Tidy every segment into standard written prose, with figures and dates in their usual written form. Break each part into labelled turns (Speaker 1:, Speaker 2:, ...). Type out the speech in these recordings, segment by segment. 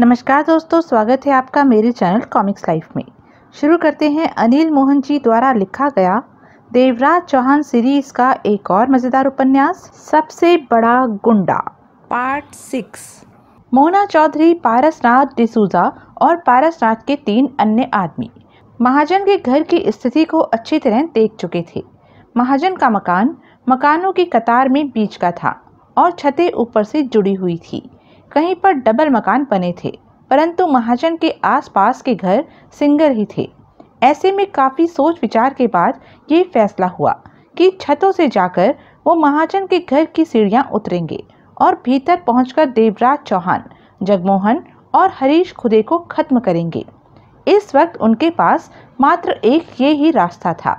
Speaker 1: नमस्कार दोस्तों, स्वागत है आपका मेरे चैनल कॉमिक्स लाइफ में। शुरू करते हैं अनिल मोहन जी द्वारा लिखा गया देवराज चौहान सीरीज का एक और मज़ेदार उपन्यास, सबसे बड़ा गुंडा, पार्ट 6। मोना चौधरी, पारसनाथ डिसूजा और पारसनाथ के 3 अन्य आदमी महाजन के घर की स्थिति को अच्छी तरह देख चुके थे। महाजन का मकान मकानों की कतार में बीच का था और छतें ऊपर से जुड़ी हुई थी। कहीं पर डबल मकान बने थे, परंतु महाजन के आसपास के घर सिंगल ही थे। ऐसे में काफ़ी सोच विचार के बाद ये फैसला हुआ कि छतों से जाकर वो महाजन के घर की सीढ़ियां उतरेंगे और भीतर पहुंचकर देवराज चौहान, जगमोहन और हरीश खुदे को खत्म करेंगे। इस वक्त उनके पास मात्र एक ये ही रास्ता था।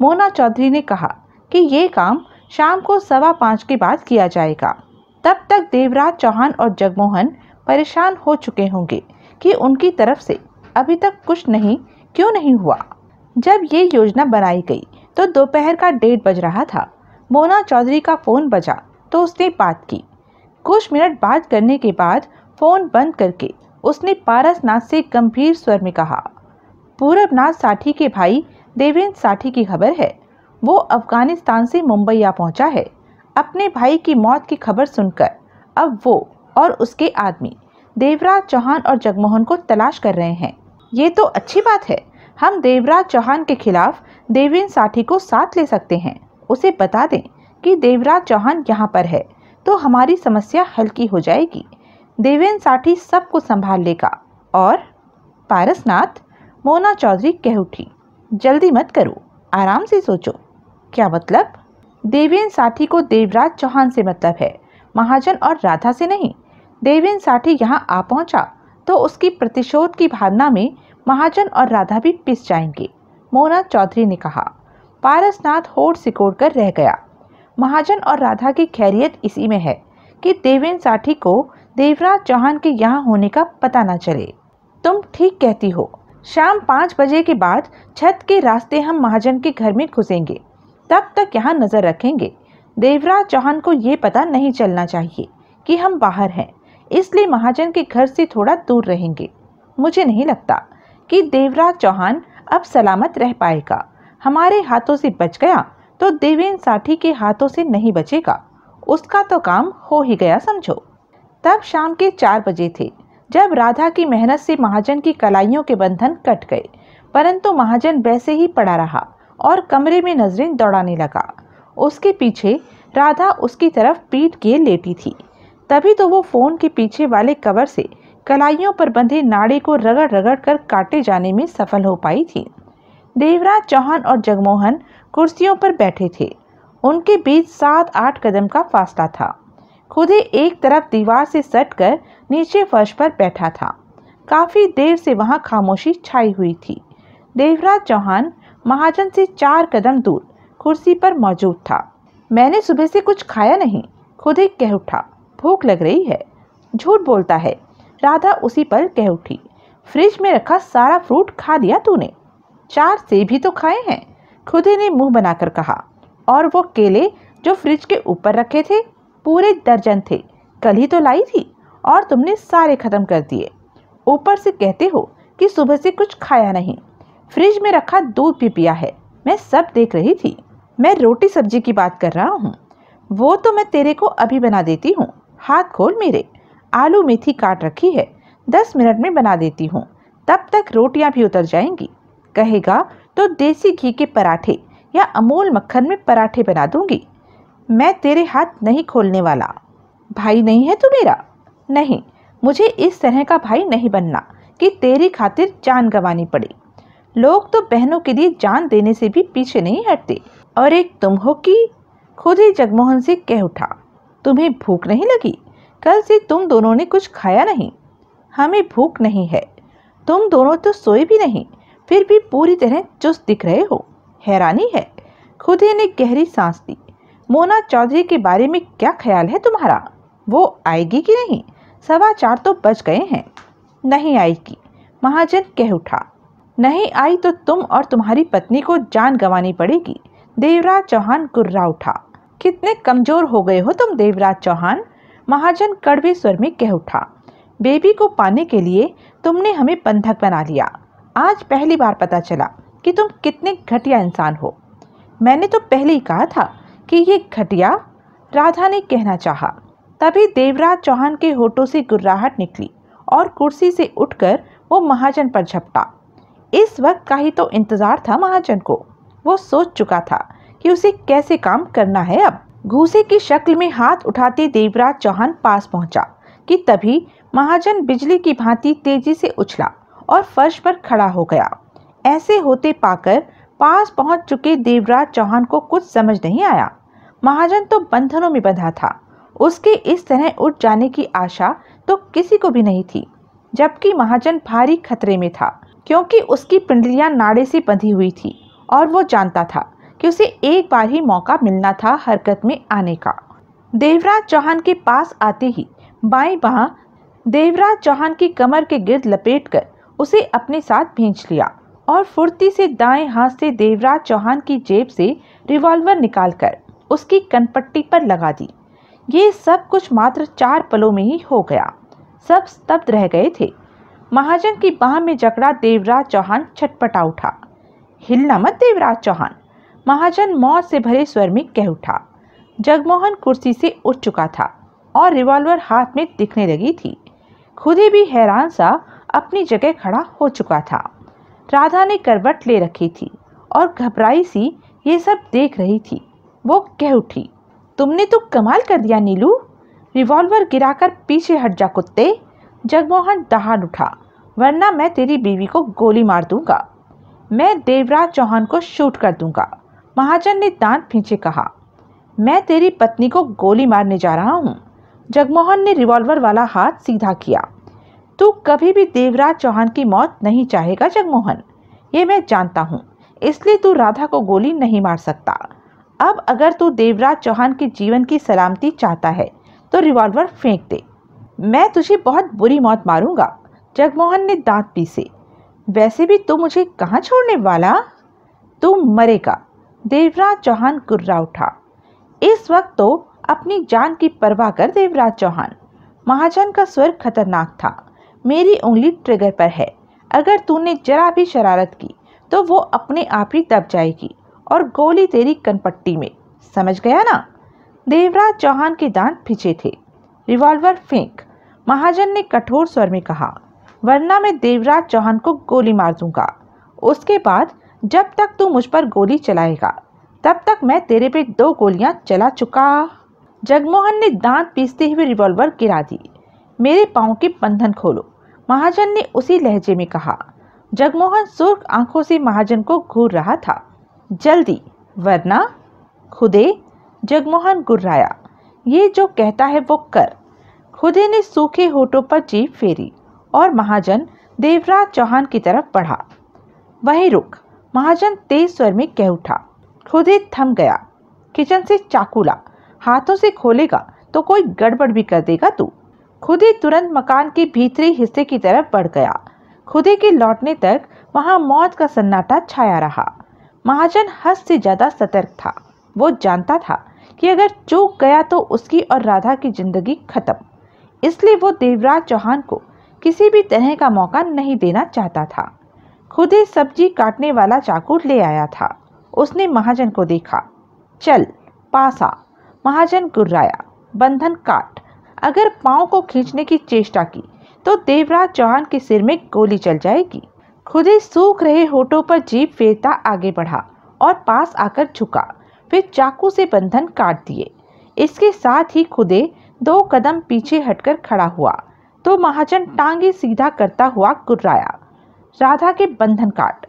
Speaker 1: मोना चौधरी ने कहा कि ये काम शाम को 5:15 के बाद किया जाएगा। तब तक देवराज चौहान और जगमोहन परेशान हो चुके होंगे कि उनकी तरफ से अभी तक कुछ क्यों नहीं हुआ। जब ये योजना बनाई गई तो दोपहर का 1:30 बज रहा था। मोना चौधरी का फ़ोन बजा तो उसने बात की। कुछ मिनट बात करने के बाद फ़ोन बंद करके उसने पारसनाथ से गंभीर स्वर में कहा, पूरबनाथ साठी के भाई देवेंद्र साठी की खबर है। वो अफगानिस्तान से मुंबई आ पहुंचा है। अपने भाई की मौत की खबर सुनकर अब वो और उसके आदमी देवराज चौहान और जगमोहन को तलाश कर रहे हैं। ये तो अच्छी बात है। हम देवराज चौहान के खिलाफ देवेंद्र साठी को साथ ले सकते हैं। उसे बता दें कि देवराज चौहान यहाँ पर है तो हमारी समस्या हल्की हो जाएगी। देवेंद्र साठी सब कुछ संभाल लेगा। और पारसनाथ, मोना चौधरी कह उठी, जल्दी मत करो, आराम से सोचो। क्या मतलब? देवेंद्र साठी को देवराज चौहान से मतलब है, महाजन और राधा से नहीं। देवेंद्र साठी यहाँ आ पहुँचा तो उसकी प्रतिशोध की भावना में महाजन और राधा भी पिस जाएंगे, मोना चौधरी ने कहा। पारसनाथ होठ सिकोड़ कर रह गया। महाजन और राधा की खैरियत इसी में है कि देवेंद्र साठी को देवराज चौहान के यहाँ होने का पता न चले। तुम ठीक कहती हो। शाम 5 बजे के बाद छत के रास्ते हम महाजन के घर में घुसेंगे। तब तक यहाँ नज़र रखेंगे। देवराज चौहान को ये पता नहीं चलना चाहिए कि हम बाहर हैं, इसलिए महाजन के घर से थोड़ा दूर रहेंगे। मुझे नहीं लगता कि देवराज चौहान अब सलामत रह पाएगा। हमारे हाथों से बच गया तो देवेंद्र साठी के हाथों से नहीं बचेगा। उसका तो काम हो ही गया समझो। तब शाम के 4 बजे थे जब राधा की मेहनत से महाजन की कलाइयों के बंधन कट गए, परंतु महाजन वैसे ही पड़ा रहा और कमरे में नजरें दौड़ाने लगा। उसके पीछे राधा उसकी तरफ पीठ किए लेटी थी। तभी तो वो फ़ोन के पीछे वाले कवर से कलाइयों पर बंधे नाड़े को रगड़ रगड़ कर काटे जाने में सफल हो पाई थी। देवराज चौहान और जगमोहन कुर्सियों पर बैठे थे। उनके बीच 7-8 कदम का फासला था। खुदे एक तरफ दीवार से सटकर नीचे फर्श पर बैठा था। काफ़ी देर से वहाँ खामोशी छाई हुई थी। देवराज चौहान महाजन से 4 कदम दूर कुर्सी पर मौजूद था। मैंने सुबह से कुछ खाया नहीं, खुद ही कह उठा। भूख लग रही है। झूठ बोलता है, राधा उसी पर कह उठी। फ्रिज में रखा सारा फ्रूट खा लिया तूने। 4 सेब भी तो खाए हैं, खुदे ने मुंह बनाकर कहा। और वो केले जो फ्रिज के ऊपर रखे थे, पूरे दर्जन थे। कल ही तो लाई थी और तुमने सारे खत्म कर दिए। ऊपर से कहते हो कि सुबह से कुछ खाया नहीं। फ्रिज में रखा दूध भी पिया है, मैं सब देख रही थी। मैं रोटी सब्जी की बात कर रहा हूँ। वो तो मैं तेरे को अभी बना देती हूँ। हाथ खोल मेरे। आलू मेथी काट रखी है, 10 मिनट में बना देती हूँ। तब तक रोटियाँ भी उतर जाएंगी। कहेगा तो देसी घी के पराठे या अमूल मक्खन में पराठे बना दूंगी। मैं तेरे हाथ नहीं खोलने वाला। भाई नहीं है तू मेरा? नहीं, मुझे इस तरह का भाई नहीं बनना कि तेरी खातिर जान गंवानी पड़े। लोग तो बहनों के लिए जान देने से भी पीछे नहीं हटते, और एक तुम हो कि। खुद ही जगमोहन से कह उठा, तुम्हें भूख नहीं लगी? कल से तुम दोनों ने कुछ खाया नहीं। हमें भूख नहीं है। तुम दोनों तो सोए भी नहीं, फिर भी पूरी तरह चुस्त दिख रहे हो। हैरानी है। खुदे ने गहरी सांस ली। मोना चौधरी के बारे में क्या ख्याल है तुम्हारा? वो आएगी कि नहीं? 4:15 तो बज गए हैं। नहीं आएगी, महाजन कह उठा। नहीं आई तो तुम और तुम्हारी पत्नी को जान गंवानी पड़ेगी। देवराज चौहान गुर्रा उठा। कितने कमजोर हो गए हो तुम देवराज चौहान, महाजन कड़वे स्वर में कह उठा। बेबी को पाने के लिए तुमने हमें बंधक बना लिया। आज पहली बार पता चला कि तुम कितने घटिया इंसान हो। मैंने तो पहले ही कहा था कि ये घटिया, राधा ने कहना चाहा। तभी देवराज चौहान के होठों से गुर्राहट निकली और कुर्सी से उठकर वो महाजन पर झपटा। इस वक्त का ही तो इंतजार था महाजन को। वो सोच चुका था कि उसे कैसे काम करना है। अब घूसे की शक्ल में हाथ उठाते देवराज चौहान पास पहुंचा कि तभी महाजन बिजली की भांति तेजी से उछला और फर्श पर खड़ा हो गया। ऐसे होते पाकर पास पहुंच चुके देवराज चौहान को कुछ समझ नहीं आया। महाजन तो बंधनों में बंधा था। उसके इस तरह उठ जाने की आशा तो किसी को भी नहीं थी, जबकि महाजन भारी खतरे में था, क्योंकि उसकी पिंडलियां नाड़े से बंधी हुई थी और वो जानता था कि उसे एक बार ही मौका मिलना था हरकत में आने का। देवराज चौहान के पास आते ही बाईं बाह देवराज चौहान की कमर के गिर्द लपेटकर उसे अपने साथ भींच लिया और फुर्ती से दाएं हाथ से देवराज चौहान की जेब से रिवॉल्वर निकालकर उसकी कनपट्टी पर लगा दी। ये सब कुछ मात्र 4 पलों में ही हो गया। सब स्तब्ध रह गए थे। महाजन की बाह में जकड़ा देवराज चौहान छटपटा उठा। हिलना मत देवराज चौहान, महाजन मौत से भरे स्वर में कह उठा। जगमोहन कुर्सी से उठ चुका था और रिवॉल्वर हाथ में दिखने लगी थी। खुद ही भी हैरान सा अपनी जगह खड़ा हो चुका था। राधा ने करवट ले रखी थी और घबराई सी ये सब देख रही थी। वो कह उठी, तुमने तो कमाल कर दिया नीलू, रिवॉल्वर गिराकर पीछे हट जा कुत्ते। जगमोहन दहाड़ उठा, वरना मैं तेरी बीवी को गोली मार दूंगा। मैं देवराज चौहान को शूट कर दूंगा, महाजन ने दांत खींचे कहा। मैं तेरी पत्नी को गोली मारने जा रहा हूँ। जगमोहन ने रिवॉल्वर वाला हाथ सीधा किया। तू कभी भी देवराज चौहान की मौत नहीं चाहेगा जगमोहन, ये मैं जानता हूँ, इसलिए तू राधा को गोली नहीं मार सकता। अब अगर तू देवराज चौहान के जीवन की सलामती चाहता है तो रिवॉल्वर फेंक दे। मैं तुझे बहुत बुरी मौत मारूंगा, जगमोहन ने दांत पीसे। वैसे भी तू मुझे कहाँ छोड़ने वाला, तू मरेगा। देवराज चौहान गुर्रा उठा। इस वक्त तो अपनी जान की परवाह कर देवराज चौहान। महाजन का स्वर खतरनाक था। मेरी उंगली ट्रिगर पर है, अगर तूने जरा भी शरारत की तो वो अपने आप ही दब जाएगी और गोली तेरी कनपट्टी में, समझ गया ना। देवराज चौहान के दांत खिंचे थे। रिवॉल्वर फेंक, महाजन ने कठोर स्वर में कहा, वरना मैं देवराज चौहान को गोली मार दूंगा। उसके बाद जब तक तू मुझ पर गोली चलाएगा तब तक मैं तेरे पे 2 गोलियां चला चुका। जगमोहन ने दांत पीसते हुए रिवॉल्वर गिरा दी। मेरे पांव के बंधन खोलो, महाजन ने उसी लहजे में कहा। जगमोहन सुर्ख आंखों से महाजन को घूर रहा था। जल्दी, वरना खुदे, जगमोहन गुर्राया। ये जो कहता है वो कर। खुदे ने सूखे होठों पर जीभ फेरी और महाजन देवराज चौहान की तरफ बढ़ा। वहीं रुक, महाजन तेज स्वर में कह उठा। खुदे थम गया। किचन से चाकू ला, हाथों से खोलेगा तो कोई गड़बड़ भी कर देगा तू। खुदे तुरंत मकान के भीतरी हिस्से की तरफ बढ़ गया। खुदे के लौटने तक वहां मौत का सन्नाटा छाया रहा। महाजन हद से ज्यादा सतर्क था। वो जानता था कि अगर चूक गया तो उसकी और राधा की जिंदगी खत्म, इसलिए वो देवराज चौहान को किसी भी तरह का मौका नहीं देना चाहता था। खुदे सब्जी काटने वाला चाकू ले आया था। उसने महाजन को देखा। चल पास आ, महाजन गुर्राया। बंधन काट। अगर पांव को खींचने की चेष्टा की तो देवराज चौहान के सिर में गोली चल जाएगी। खुदे सूख रहे होठों पर जीभ फेरता आगे बढ़ा और पास आकर झुका। फिर चाकू से बंधन काट दिए। इसके साथ ही खुदे 2 कदम पीछे हटकर खड़ा हुआ तो महाजन टांगे सीधा करता हुआ गुर्राया। राधा के बंधन काट।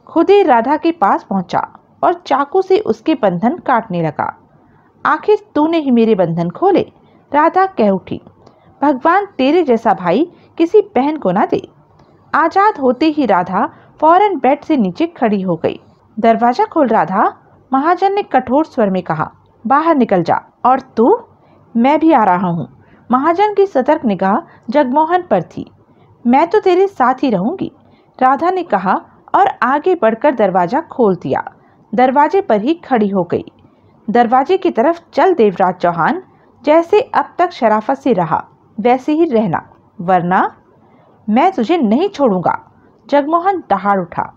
Speaker 1: खुदे राधा के पास पहुंचा और चाकू से उसके बंधन काटने लगा। आखिर तूने ही मेरे बंधन खोले, राधा कह उठी। भगवान तेरे जैसा भाई किसी बहन को ना दे। आजाद होते ही राधा फौरन बेड से नीचे खड़ी हो गई। दरवाजा खोल राधा, महाजन ने कठोर स्वर में कहा। बाहर निकल जा। और तू? मैं भी आ रहा हूँ। महाजन की सतर्क निगाह जगमोहन पर थी। मैं तो तेरे साथ ही रहूंगी, राधा ने कहा और आगे बढ़कर दरवाजा खोल दिया। दरवाजे पर ही खड़ी हो गई। दरवाजे की तरफ चल देवराज चौहान, जैसे अब तक शराफत से रहा वैसे ही रहना। वरना मैं तुझे नहीं छोड़ूंगा। जगमोहन दहाड़ उठा।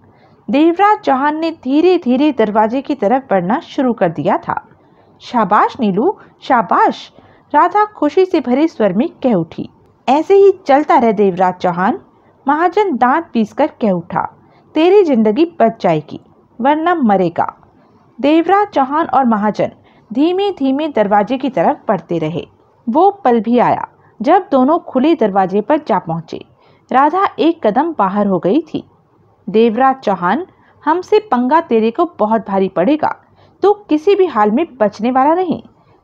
Speaker 1: देवराज चौहान ने धीरे धीरे दरवाजे की तरफ बढ़ना शुरू कर दिया था। शाबाश नीलू, शाबाश, राधा खुशी से भरे स्वर में कह उठी। ऐसे ही चलता रहे देवराज चौहान, महाजन दांत पीसकर कह उठा। तेरी जिंदगी बच जाएगी वरना मरेगा। देवराज चौहान और महाजन धीमे धीमे दरवाजे की तरफ बढ़ते रहे। वो पल भी आया जब दोनों खुले दरवाजे पर जा पहुंचे। राधा एक कदम बाहर हो गई थी। देवराज चौहान, हमसे पंगा तेरे को बहुत भारी पड़ेगा। तू किसी भी हाल में बचने वाला नहीं।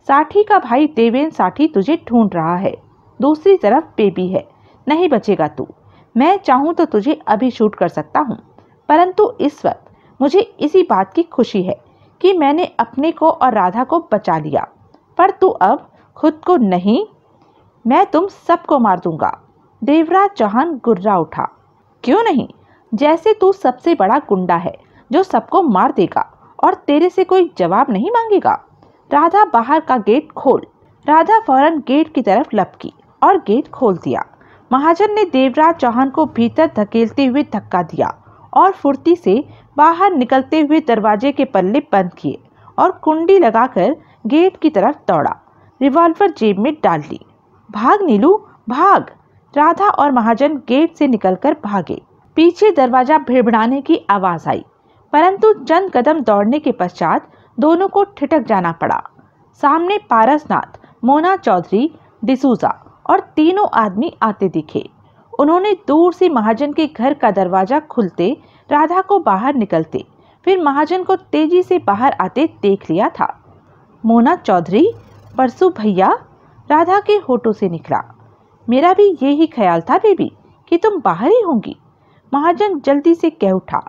Speaker 1: साठी का भाई देवेंद्र साठी तुझे ढूंढ रहा है। दूसरी तरफ बेबी है, नहीं बचेगा तू। मैं चाहूँ तो तुझे अभी शूट कर सकता हूँ, परंतु इस वक्त मुझे इसी बात की खुशी है कि मैंने अपने को और राधा को बचा लिया। पर तू अब खुद को नहीं, मैं तुम सबको मार दूंगा। देवराज चौहान गुर्रा उठा। क्यों नहीं? जैसे तू सबसे बड़ा गुंडा है जो सबको मार देगा और तेरे से कोई जवाब नहीं मांगेगा। राधा, बाहर का गेट खोल। राधा फौरन गेट की तरफ लपकी और गेट खोल दिया। महाजन ने देवराज चौहान को भीतर धकेलते हुए धक्का दिया और फुर्ती से बाहर निकलते हुए दरवाजे के पल्ले बंद किए और कुंडी लगाकर गेट की तरफ दौड़ा। रिवॉल्वर जेब में डाल ली। भाग नीलू, भाग। राधा और महाजन गेट से निकलकर भागे। पीछे दरवाजा भिड़भिड़ाने की आवाज आई, परंतु चंद कदम दौड़ने के पश्चात दोनों को ठिठक जाना पड़ा। सामने पारसनाथ, मोना चौधरी, डिसूजा और तीनों आदमी आते दिखे। उन्होंने दूर से महाजन के घर का दरवाजा खुलते, राधा को बाहर निकलते, फिर महाजन को तेजी से बाहर आते देख लिया था। मोना चौधरी, परसू भैया, राधा के होठों से निकला। मेरा भी यही ख्याल था बेबी कि तुम बाहर ही होंगी। महाजन जल्दी से कह उठा।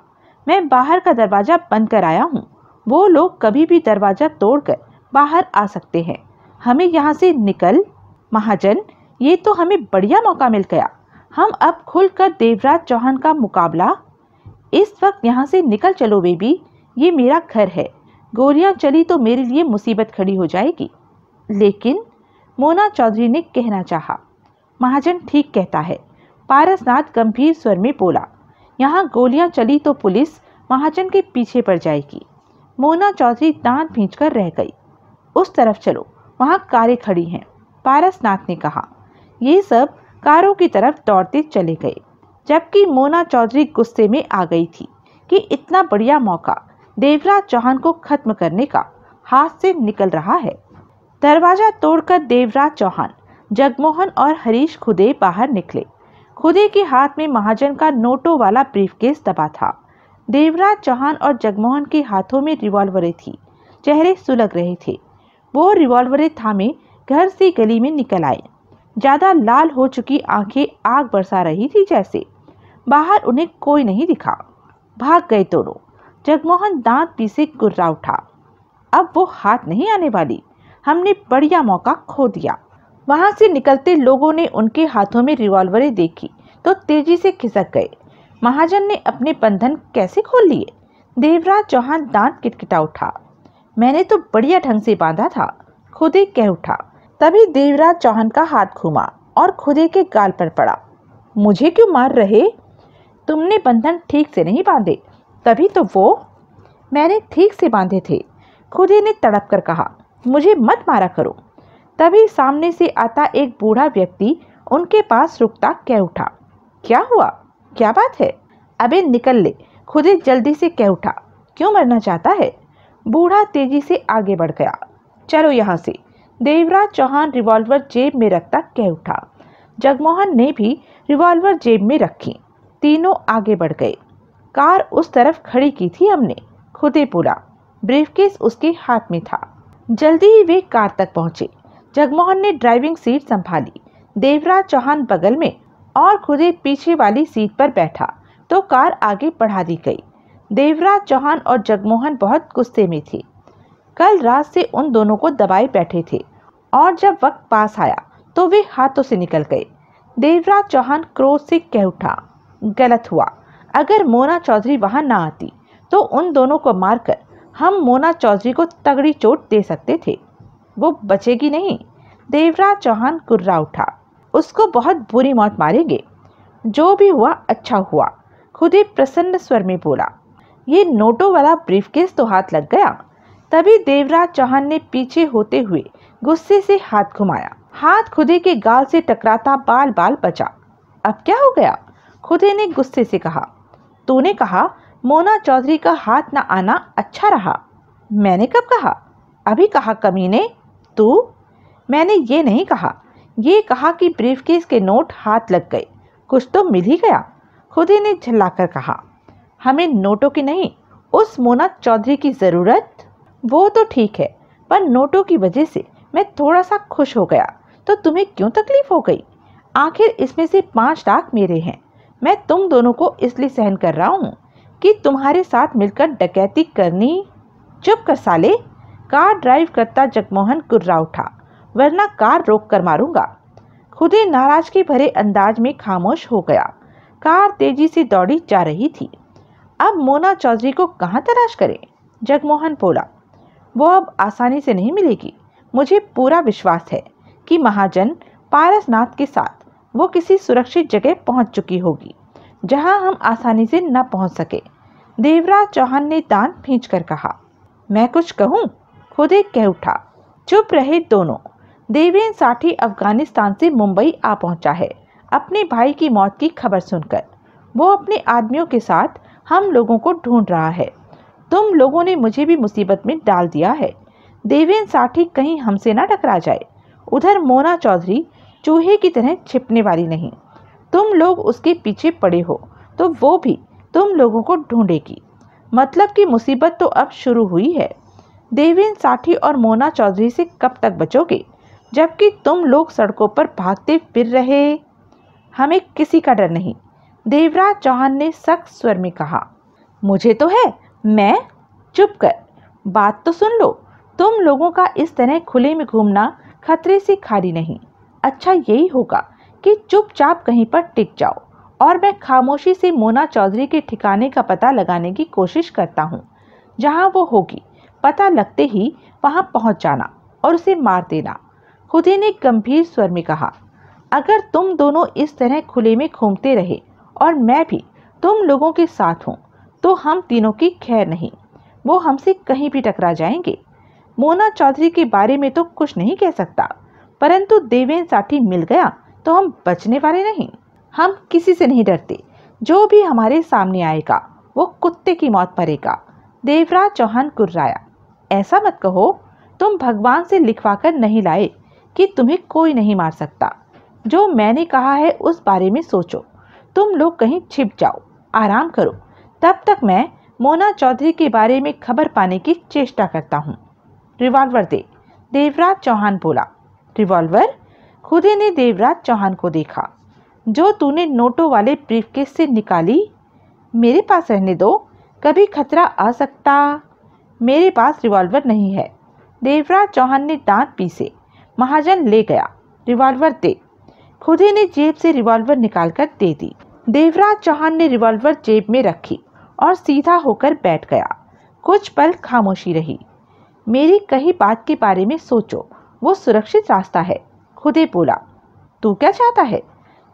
Speaker 1: मैं बाहर का दरवाजा बंद कर आया हूँ। वो लोग कभी भी दरवाजा तोड़कर बाहर आ सकते हैं। हमें यहाँ से निकल। महाजन, ये तो हमें बढ़िया मौका मिल गया। हम अब खुलकर देवराज चौहान का मुकाबला। इस वक्त यहाँ से निकल चलो बेबी, ये मेरा घर है। गोलियां चली तो मेरे लिए मुसीबत खड़ी हो जाएगी। लेकिन मोना चौधरी ने कहना चाहा। महाजन ठीक कहता है, पारसनाथ गंभीर स्वर में बोला। यहाँ गोलियां चली तो पुलिस महाजन के पीछे पड़ जाएगी। मोना चौधरी दांत भींचकर रह गई। उस तरफ चलो, वहाँ कारें खड़ी हैं, पारसनाथ ने कहा। ये सब कारों की तरफ दौड़ते चले गए, जबकि मोना चौधरी गुस्से में आ गई थी कि इतना बढ़िया मौका देवराज चौहान को खत्म करने का हाथ से निकल रहा है। दरवाजा तोड़कर देवराज चौहान, जगमोहन और हरीश खुदे बाहर निकले। खुदे के हाथ में महाजन का नोटों वाला ब्रीफकेस दबा था। देवराज चौहान और जगमोहन के हाथों में रिवॉल्वरें थी। चेहरे सुलग रहे थे। वो रिवॉल्वरें थामे घर से गली में निकल आए। ज्यादा लाल हो चुकी आंखें आग बरसा रही थी जैसे। बाहर उन्हें कोई नहीं दिखा। भाग गए दोनों। जगमोहन दांत पीसे गुर्रा उठा। अब वो हाथ नहीं आने वाली। हमने बढ़िया मौका खो दिया। वहां से निकलते लोगों ने उनके हाथों में रिवॉल्वरें देखी तो तेजी से खिसक गए। महाजन ने अपने बंधन कैसे खोल लिए? देवराज चौहान दांत किटकिटा उठा। मैंने तो बढ़िया ढंग से बांधा था, खुदे कह उठा। तभी देवराज चौहान का हाथ घूमा और खुदे के गाल पर पड़ा। मुझे क्यों मार रहे? तुमने बंधन ठीक से नहीं बांधे, तभी तो वो। मैंने ठीक से बांधे थे, खुदे ने तड़प कर कहा। मुझे मत मारा करो। तभी सामने से आता एक बूढ़ा व्यक्ति उनके पास रुकता कह उठा। क्या हुआ? क्या बात है? अबे निकल ले, खुदे जल्दी से कह उठा। क्यों मरना चाहता है? बूढ़ा तेजी से आगे बढ़ गया। चलो यहाँ से। देवराज चौहान रिवॉल्वर जेब में रखता कह उठा। जगमोहन ने भी रिवॉल्वर जेब में रखी। तीनों आगे बढ़ गए। कार उस तरफ खड़ी की थी हमने, खुदे बोला। ब्रीफकेस उसके हाथ में था। जल्दी ही वे कार तक पहुंचे। जगमोहन ने ड्राइविंग सीट संभाली। देवराज चौहान बगल में और खुदे पीछे वाली सीट पर बैठा तो कार आगे बढ़ा दी गई। देवराज चौहान और जगमोहन बहुत गुस्से में थे। कल रात से उन दोनों को दबाए बैठे थे और जब वक्त पास आया तो वे हाथों से निकल गए। देवराज चौहान क्रोध से कह उठा। गलत हुआ। अगर मोना चौधरी वहां ना आती तो उन दोनों को मारकर हम मोना चौधरी को तगड़ी चोट दे सकते थे। वो बचेगी नहीं। देवराज चौहान गुर्रा उठा। उसको बहुत बुरी मौत मारेंगे। जो भी हुआ अच्छा हुआ, खुदे प्रसन्न स्वर में बोला। ये नोटों वाला ब्रीफकेस तो हाथ लग गया। तभी देवराज चौहान ने पीछे होते हुए गुस्से से हाथ घुमाया। हाथ खुदे के गाल से टकराता बाल बाल बचा। अब क्या हो गया? खुदे ने गुस्से से कहा। तूने कहा मोना चौधरी का हाथ न आना अच्छा रहा। मैंने कब कहा? अभी कहा कमीने। तू? मैंने ये नहीं कहा। ये कहा कि ब्रीफकेस के नोट हाथ लग गए, कुछ तो मिल ही गया। खुदे ने झल्लाकर कहा। हमें नोटों की नहीं, उस मोना चौधरी की ज़रूरत। वो तो ठीक है, पर नोटों की वजह से मैं थोड़ा सा खुश हो गया तो तुम्हें क्यों तकलीफ हो गई? आखिर इसमें से 5 लाख मेरे हैं। मैं तुम दोनों को इसलिए सहन कर रहा हूँ कि तुम्हारे साथ मिलकर डकैती करनी। चुप कर साले। कार ड्राइव करता जगमोहन कुर्रा उठा, वरना कार रोक कर मारूंगा। खुदे नाराजगी भरे अंदाज में खामोश हो गया। कार तेजी से दौड़ी जा रही थी। अब मोना चौधरी को कहाँ तलाश करें? जगमोहन बोला। वो अब आसानी से नहीं मिलेगी। मुझे पूरा विश्वास है कि महाजन पारसनाथ के साथ वो किसी सुरक्षित जगह पहुंच चुकी होगी, जहां हम आसानी से न पहुंच सके। देवराज चौहान ने दांत खींचकर कहा। मैं कुछ कहूं? खुदे कह उठा। चुप रहे दोनों। देवेंद्र साठी अफगानिस्तान से मुंबई आ पहुंचा है अपने भाई की मौत की खबर सुनकर। वो अपने आदमियों के साथ हम लोगों को ढूंढ रहा है। तुम लोगों ने मुझे भी मुसीबत में डाल दिया है। देवेंद्र साठी कहीं हमसे ना टकरा जाए। उधर मोना चौधरी चूहे की तरह छिपने वाली नहीं। तुम लोग उसके पीछे पड़े हो तो वो भी तुम लोगों को ढूंढेगी। मतलब कि मुसीबत तो अब शुरू हुई है। देवेंद्र साठी और मोना चौधरी से कब तक बचोगे, जबकि तुम लोग सड़कों पर भागते फिर रहे? हमें किसी का डर नहीं, देवराज चौहान ने सख्त स्वर में कहा। मुझे तो है। मैं? चुप कर, बात तो सुन लो। तुम लोगों का इस तरह खुले में घूमना खतरे से खाली नहीं। अच्छा यही होगा कि चुपचाप कहीं पर टिक जाओ और मैं खामोशी से मोना चौधरी के ठिकाने का पता लगाने की कोशिश करता हूँ। जहाँ वो होगी, पता लगते ही वहाँ पहुँच जाना और उसे मार देना। खुदे ने गंभीर स्वर में कहा। अगर तुम दोनों इस तरह खुले में घूमते रहे और मैं भी तुम लोगों के साथ हूँ तो हम तीनों की खैर नहीं। वो हमसे कहीं भी टकरा जाएंगे। मोना चौधरी के बारे में तो कुछ नहीं कह सकता, परंतु देवेंद्र साठी मिल गया तो हम बचने वाले नहीं। हम किसी से नहीं डरते। जो भी हमारे सामने आएगा वो कुत्ते की मौत मरेगा। देवराज चौहान कुर्राया। ऐसा मत कहो। तुम भगवान से लिखवाकर नहीं लाए कि तुम्हें कोई नहीं मार सकता। जो मैंने कहा है उस बारे में सोचो। तुम लोग कहीं छिप जाओ, आराम करो। तब तक मैं मोना चौधरी के बारे में खबर पाने की चेष्टा करता हूँ। रिवॉल्वर दे, देवराज चौहान बोला। रिवॉल्वर? खुदे ने देवराज चौहान को देखा। जो तूने नोटों वाले ब्रीफकेस से निकाली? मेरे पास रहने दो, कभी खतरा आ सकता। मेरे पास रिवॉल्वर नहीं है। देवराज चौहान ने दांत पीसे। महाजन ले गया। रिवॉल्वर दे। खुदे ने जेब से रिवॉल्वर निकालकर दे दी। देवराज चौहान ने रिवॉल्वर जेब में रखी और सीधा होकर बैठ गया। कुछ पल खामोशी रही। मेरी कही बात के बारे में सोचो, वो सुरक्षित रास्ता है, खुदे बोला। तू क्या चाहता है?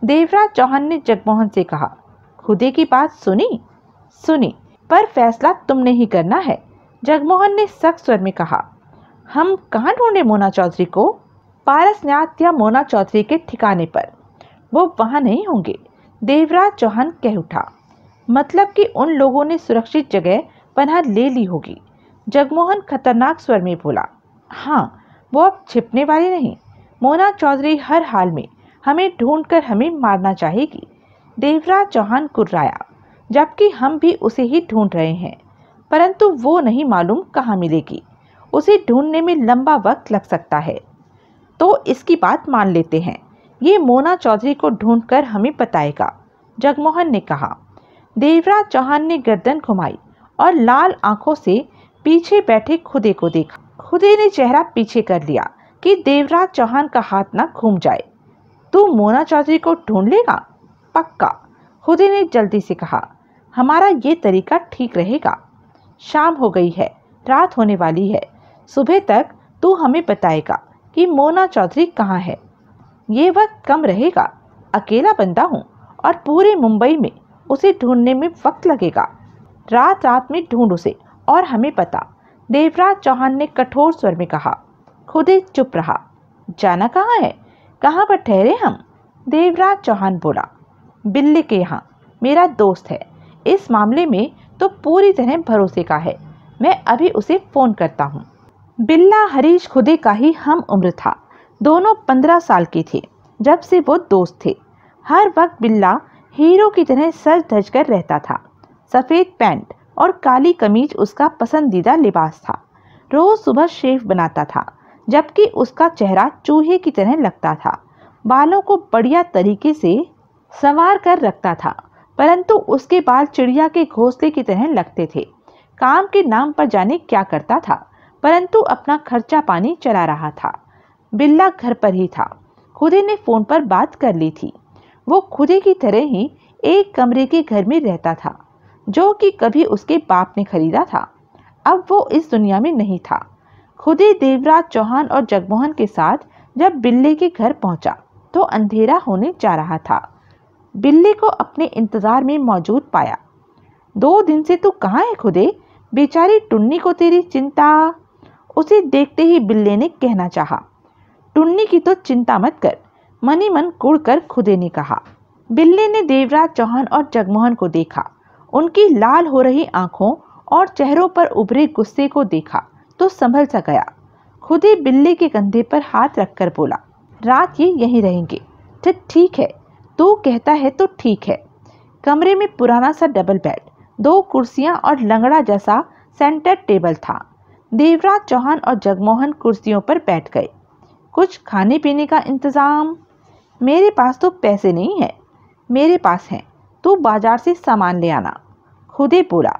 Speaker 1: देवराज चौहान ने जगमोहन से कहा। खुदे की बात सुनी? सुनी, पर फैसला तुमने ही करना है, जगमोहन ने सख्त स्वर में कहा। हम कहाँ ढूंढे मोना चौधरी को? पारसनाथ या मोना चौधरी के ठिकाने पर। वो वहाँ नहीं होंगे, देवराज चौहान कह उठा। मतलब कि उन लोगों ने सुरक्षित जगह पनाह ले ली होगी, जगमोहन खतरनाक स्वर में बोला। हाँ, वो अब छिपने वाली नहीं। मोना चौधरी हर हाल में हमें ढूंढकर हमें मारना चाहेगी। देवराज चौहान कुर्राया। जबकि हम भी उसे ही ढूंढ रहे हैं, परंतु वो नहीं मालूम कहाँ मिलेगी। उसे ढूंढने में लंबा वक्त लग सकता है। तो इसकी बात मान लेते हैं, ये मोना चौधरी को ढूंढकर हमें बताएगा, जगमोहन ने कहा। देवराज चौहान ने गर्दन घुमाई और लाल आंखों से पीछे बैठे खुदे को देखा। खुदे ने चेहरा पीछे कर लिया कि देवराज चौहान का हाथ ना घूम जाए। तू मोना चौधरी को ढूंढ लेगा? पक्का, खुदे ने जल्दी से कहा। हमारा ये तरीका ठीक रहेगा। शाम हो गई है, रात होने वाली है। सुबह तक तू हमें बताएगा कि मोना चौधरी कहाँ है। ये वक्त कम रहेगा, अकेला बंदा हूँ और पूरे मुंबई में उसे ढूंढने में वक्त लगेगा। रात रात में ढूंढ उसे और हमें पता, देवराज चौहान ने कठोर स्वर में कहा। खुदे चुप रहा। जाना कहाँ है, कहाँ पर ठहरे हम? देवराज चौहान बोला, बिल्ले के यहाँ, मेरा दोस्त है, इस मामले में तो पूरी तरह भरोसे का है, मैं अभी उसे फोन करता हूँ। बिल्ला हरीश खुदे का ही हम उम्र था। दोनों 15 साल के थे जब से वो दोस्त थे। हर वक्त बिल्ला हीरो की तरह सज धज कर रहता था। सफ़ेद पैंट और काली कमीज उसका पसंदीदा लिबास था। रोज सुबह शेव बनाता था, जबकि उसका चेहरा चूहे की तरह लगता था। बालों को बढ़िया तरीके से संवार कर रखता था, परंतु उसके बाल चिड़िया के घोंसले की तरह लगते थे। काम के नाम पर जाने क्या करता था, परंतु अपना खर्चा पानी चला रहा था। बिल्ला घर पर ही था। खुदे ने फोन पर बात कर ली थी। वो खुदे की तरह ही एक कमरे के घर में रहता था, जो कि कभी उसके बाप ने खरीदा था। अब वो इस दुनिया में नहीं था। खुदे देवराज चौहान और जगमोहन के साथ जब बिल्ले के घर पहुंचा तो अंधेरा होने जा रहा था। बिल्ले को अपने इंतजार में मौजूद पाया। 2 दिन से तू कहाँ है खुदे? बेचारी टुन्नी को तेरी चिंता। उसे देखते ही बिल्ले ने कहना चाहा। टुन्नी की तो चिंता मत कर, मनी मन कुड़ कर खुदे ने कहा। बिल्ले ने देवराज चौहान और जगमोहन को देखा। उनकी लाल हो रही आंखों और चेहरों पर उभरे गुस्से को देखा तो संभल सा गया। खुदे बिल्ले के कंधे पर हाथ रखकर बोला, रात ये यहीं रहेंगे। ठीक है, तू कहता है तो ठीक है। कमरे में पुराना सा डबल बेड, 2 कुर्सियां और लंगड़ा जैसा सेंटर टेबल था। देवराज चौहान और जगमोहन कुर्सियों पर बैठ गए। कुछ खाने पीने का इंतजाम? मेरे पास तो पैसे नहीं है। मेरे पास हैं, तू बाजार से सामान ले आना। खुदे बोला।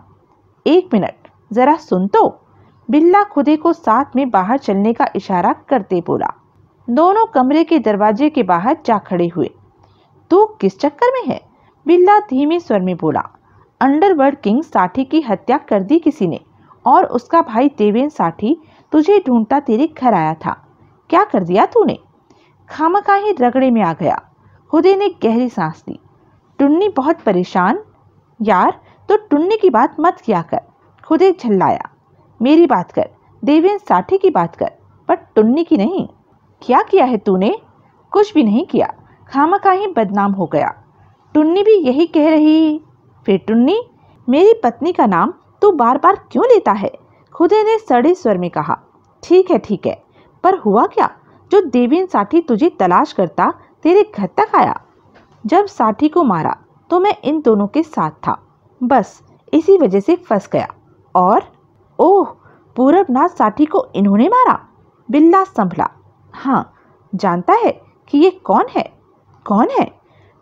Speaker 1: 1 मिनट, जरा सुन तो। बिल्ला खुदे को साथ में बाहर चलने का इशारा करते बोला। दोनों कमरे के दरवाजे के बाहर जा खड़े हुए। तू किस चक्कर में है? बिल्ला धीमे स्वर में बोला। अंडरवर्ल्ड किंग साठी की हत्या कर दी किसी ने, और उसका भाई देवेंद्र साठी तुझे ढूंढता तेरे घर आया था। क्या कर दिया तूने? खामखा ही रगड़े में आ गया। खुदे ने गहरी सांस ली। टुन्नी बहुत परेशान। यार, तो टुन्नी की बात मत किया कर। खुदे झल्लाया। मेरी बात कर, देवेंद्र साठी की बात कर, पर टुन्नी की नहीं। क्या किया है तूने? कुछ भी नहीं किया, खामखा ही बदनाम हो गया। टुन्नी भी यही कह रही। फिर टुन्नी? मेरी पत्नी का नाम तू बार बार क्यों लेता है? खुदे ने सड़े स्वर में कहा। ठीक है, पर हुआ क्या जो देवेंद्र साठी तुझे तलाश करता तेरे घर तक आया? जब साठी को मारा तो मैं इन दोनों के साथ था, बस इसी वजह से फंस गया। और ओह, पूरबनाथ साठी को इन्होंने मारा? बिल्ला संभला। हाँ, जानता है कि ये कौन है? कौन है?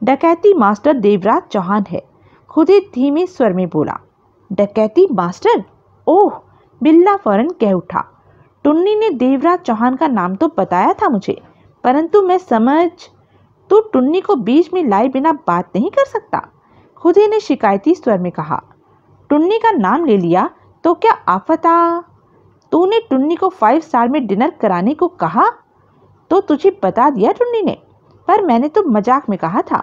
Speaker 1: डकैती मास्टर देवराज चौहान है। खुदे धीमे स्वर में बोला। डकैती मास्टर? ओह, बिल्ला फौरन कह उठा। टुन्नी ने देवराज चौहान का नाम तो बताया था मुझे, परंतु मैं समझ। तू टुन्नी को बीच में लाए बिना बात नहीं कर सकता। खुदे ने शिकायती स्वर में कहा। टुन्नी का नाम ले लिया तो क्या आफत आ? तूने टुन्नी को 5 स्टार में डिनर कराने को कहा तो तुझे बता दिया टुन्नी ने, पर मैंने तो मजाक में कहा था।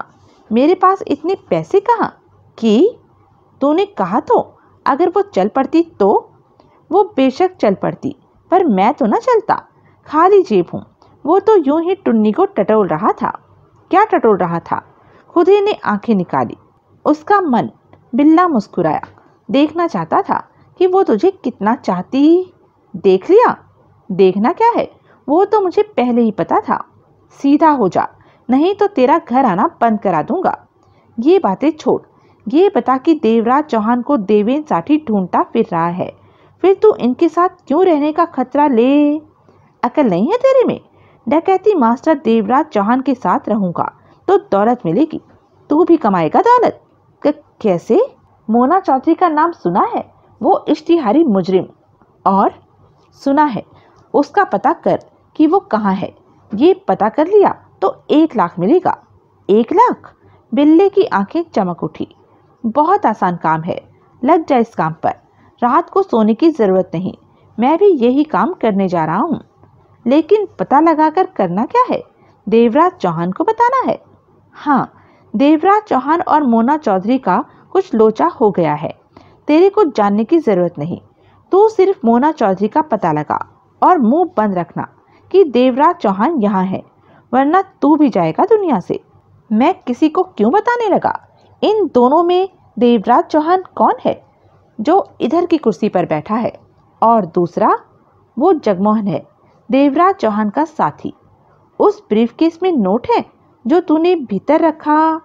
Speaker 1: मेरे पास इतने पैसे कहाँ? कि तूने कहा तो अगर वो चल पड़ती तो? वो बेशक चल पड़ती, पर मैं तो ना चलता। खाली जेब हूँ। वो तो यूं ही टुन्नी को टटोल रहा था। क्या टटोल रहा था? खुदे ने आंखें निकाली। उसका मन। बिल्ला मुस्कुराया। देखना चाहता था कि वो तुझे कितना चाहती। देख लिया? देखना क्या है, वो तो मुझे पहले ही पता था। सीधा हो जा, नहीं तो तेरा घर आना बंद करा दूंगा। ये बातें छोड़, ये बता कि देवराज चौहान को देवेंद्र साठी ढूंढता फिर रहा है, फिर तू इनके साथ क्यों रहने का खतरा ले? अकल नहीं है तेरे में? डकैती मास्टर देवराज चौहान के साथ रहूंगा तो दौलत मिलेगी, तू भी कमाएगा दौलत। कैसे? मोना चौधरी का नाम सुना है? वो इश्तिहारी मुजरिम। और सुना है। उसका पता कर कि वो कहाँ है। ये पता कर लिया तो 1 लाख मिलेगा। 1 लाख? बिल्ले की आंखें चमक उठी। बहुत आसान काम है, लग जा इस काम पर। रात को सोने की जरूरत नहीं, मैं भी यही काम करने जा रहा हूँ। लेकिन पता लगाकर करना क्या है? देवराज चौहान को बताना है। हाँ, देवराज चौहान और मोना चौधरी का कुछ लोचा हो गया है। तेरे को जानने की जरूरत नहीं। तू सिर्फ मोना चौधरी का पता लगा और मुंह बंद रखना कि देवराज चौहान यहाँ है, वरना तू भी जाएगा दुनिया से। मैं किसी को क्यों बताने लगा? इन दोनों में देवराज चौहान कौन है जो इधर की कुर्सी पर बैठा है, और दूसरा वो जगमोहन है, देवराज चौहान का साथी। उस ब्रीफकेस में नोट है जो तूने भीतर रखा,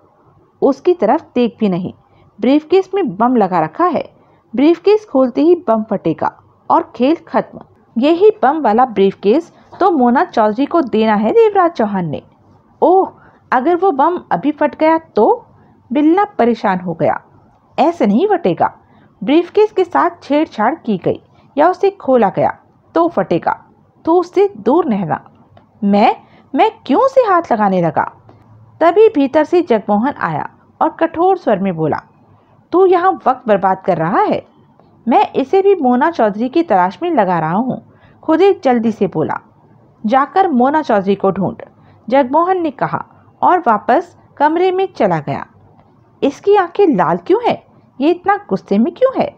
Speaker 1: उसकी तरफ देख भी नहीं। ब्रीफकेस में बम लगा रखा है। ब्रीफकेस खोलते ही बम फटेगा और खेल खत्म। यही बम वाला ब्रीफकेस तो मोना चौधरी को देना है देवराज चौहान ने। ओह, अगर वो बम अभी फट गया तो? बिल्ला परेशान हो गया। ऐसे नहीं फटेगा। ब्रीफकेस के साथ छेड़छाड़ की गई या उसे खोला गया तो फटेगा, तो उससे दूर रहना। मैं क्यों उसे हाथ लगाने लगा? तभी भीतर से जगमोहन आया और कठोर स्वर में बोला, तू यहाँ वक्त बर्बाद कर रहा है। मैं इसे भी मोना चौधरी की तलाश में लगा रहा हूँ। खुद ही जल्दी से बोला, जाकर मोना चौधरी को ढूंढ, जगमोहन ने कहा और वापस कमरे में चला गया। इसकी आंखें लाल क्यों है? ये इतना गुस्से में क्यों है?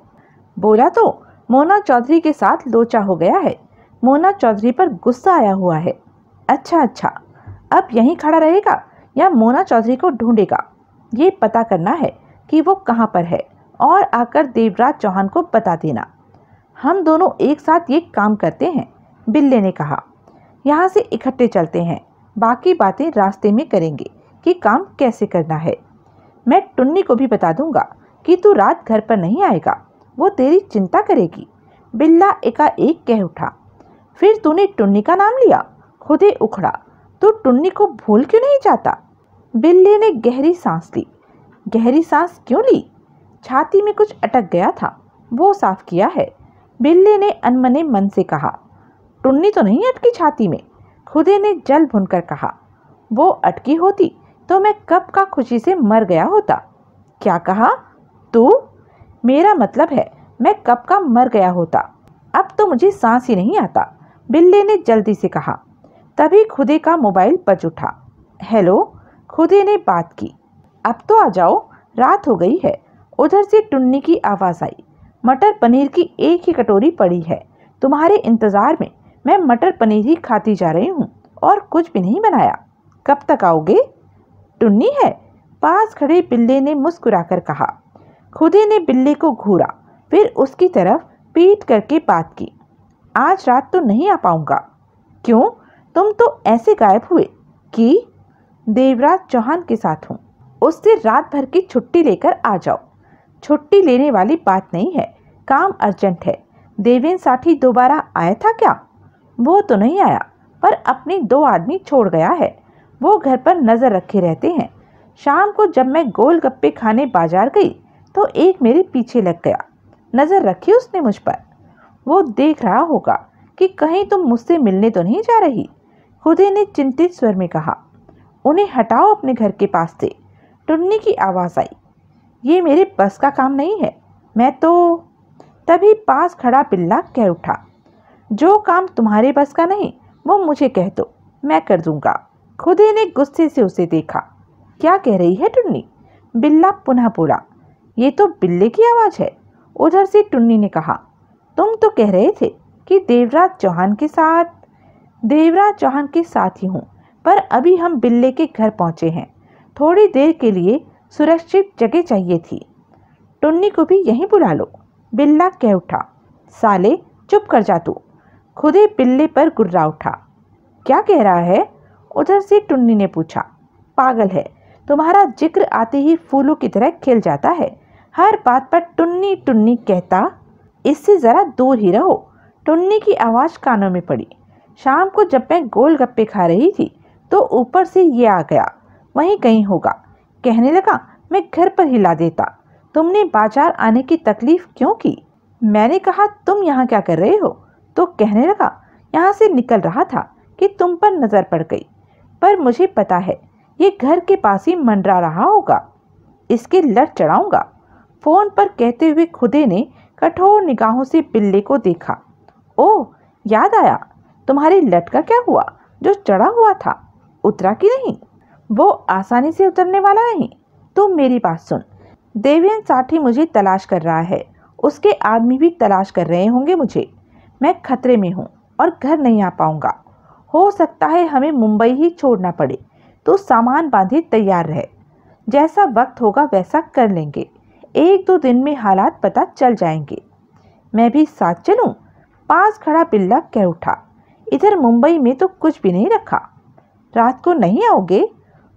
Speaker 1: बोला तो मोना चौधरी के साथ लोचा हो गया है। मोना चौधरी पर गुस्सा आया हुआ है। अच्छा, अब यहीं खड़ा रहेगा या मोना चौधरी को ढूंढेगा? ये पता करना है कि वो कहाँ पर है और आकर देवराज चौहान को बता देना। हम दोनों एक साथ ये काम करते हैं, बिल्ले ने कहा। यहाँ से इकट्ठे चलते हैं, बाकी बातें रास्ते में करेंगे कि काम कैसे करना है। मैं टुन्नी को भी बता दूंगा कि तू रात घर पर नहीं आएगा, वो तेरी चिंता करेगी। बिल्ला एकाएक कह उठा। फिर तूने टुन्नी का नाम लिया? खुदे उखड़ा। तू टुन्नी को भूल क्यों नहीं चाहता? बिल्ले ने गहरी सांस ली। गहरी सांस क्यों ली? छाती में कुछ अटक गया था, वो साफ किया है। बिल्ले ने अनमने मन से कहा। टुन्नी तो नहीं अटकी छाती में, खुदे ने जल भुनकर कहा। वो अटकी होती तो मैं कब का खुशी से मर गया होता। क्या कहा तू? मेरा मतलब है मैं कब का मर गया होता। अब तो मुझे सांस ही नहीं आता, बिल्ले ने जल्दी से कहा। तभी खुदे का मोबाइल बज उठा। हेलो, खुदे ने बात की। अब तो आ जाओ, रात हो गई है। उधर से टुन्नी की आवाज़ आई। मटर पनीर की एक ही कटोरी पड़ी है, तुम्हारे इंतज़ार में मैं मटर पनीर ही खाती जा रही हूँ और कुछ भी नहीं बनाया। कब तक आओगे? टुन्नी है, पास खड़े बिल्ले ने मुस्कुराकर कहा। खुदे ने बिल्ले को घूरा, फिर उसकी तरफ पीट करके बात की। आज रात तो नहीं आ पाऊंगा। क्यों? तुम तो ऐसे गायब हुए कि देवराज चौहान के साथ हूँ, उससे रात भर की छुट्टी लेकर आ जाओ। छुट्टी लेने वाली बात नहीं है, काम अर्जेंट है। देवेन साठी दोबारा आया था क्या? वो तो नहीं आया, पर अपने 2 आदमी छोड़ गया है। वो घर पर नज़र रखे रहते हैं। शाम को जब मैं गोलगप्पे खाने बाजार गई तो एक मेरे पीछे लग गया। नज़र रखी उसने मुझ पर। वो देख रहा होगा कि कहीं तुम मुझसे मिलने तो नहीं जा रही। खुदे ने चिंतित स्वर में कहा। उन्हें हटाओ अपने घर के पास से, टुन्नी की आवाज़ आई। ये मेरे बस का काम नहीं है, मैं तो। तभी पास खड़ा बिल्ला कह उठा। जो काम तुम्हारे बस का नहीं वो मुझे कह दो, मैं कर दूंगा। खुदे ने गुस्से से उसे देखा। क्या कह रही है टुन्नी? बिल्ला पुनः बोला। ये तो बिल्ले की आवाज़ है। उधर से टुन्नी ने कहा, तुम तो कह रहे थे कि देवराज चौहान के साथ ही हूँ, पर अभी हम बिल्ले के घर पहुँचे हैं। थोड़ी देर के लिए सुरक्षित जगह चाहिए थी। टुन्नी को भी यहीं बुला लो, बिल्ला कह उठा। साले चुप कर जा तू। खुदे बिल्ले पर गुर्रा उठा। क्या कह रहा है? उधर से टुन्नी ने पूछा। पागल है, तुम्हारा जिक्र आते ही फूलों की तरह खिल जाता है। हर बात पर टुन्नी टुन्नी कहता, इससे ज़रा दूर ही रहो। टुन्नी की आवाज़ कानों में पड़ी। शाम को जब मैं गोलगप्पे खा रही थी तो ऊपर से ये आ गया, वहीं कहीं होगा। कहने लगा मैं घर पर हिला देता। तुमने बाजार आने की तकलीफ़ क्यों की? मैंने कहा तुम यहाँ क्या कर रहे हो? तो कहने लगा यहाँ से निकल रहा था कि तुम पर नज़र पड़ गई, पर मुझे पता है ये घर के पास ही मंडरा रहा होगा। इसके लट चढ़ाऊंगा। फ़ोन पर कहते हुए खुदे ने कठोर निगाहों से बिल्ले को देखा। ओह, याद आया, तुम्हारी लट का क्या हुआ जो चढ़ा हुआ था? उतरा कि नहीं? वो आसानी से उतरने वाला नहीं। तुम मेरी बात सुन। देवेन साठी मुझे तलाश कर रहा है, उसके आदमी भी तलाश कर रहे होंगे मुझे। मैं खतरे में हूँ और घर नहीं आ पाऊंगा। हो सकता है हमें मुंबई ही छोड़ना पड़े, तो सामान बांधे तैयार रहे। जैसा वक्त होगा वैसा कर लेंगे। 1-2 दिन में हालात पता चल जाएंगे। मैं भी साथ चलूं? पास खड़ा बिल्ला कह उठा। इधर मुंबई में तो कुछ भी नहीं रखा। रात को नहीं आओगे?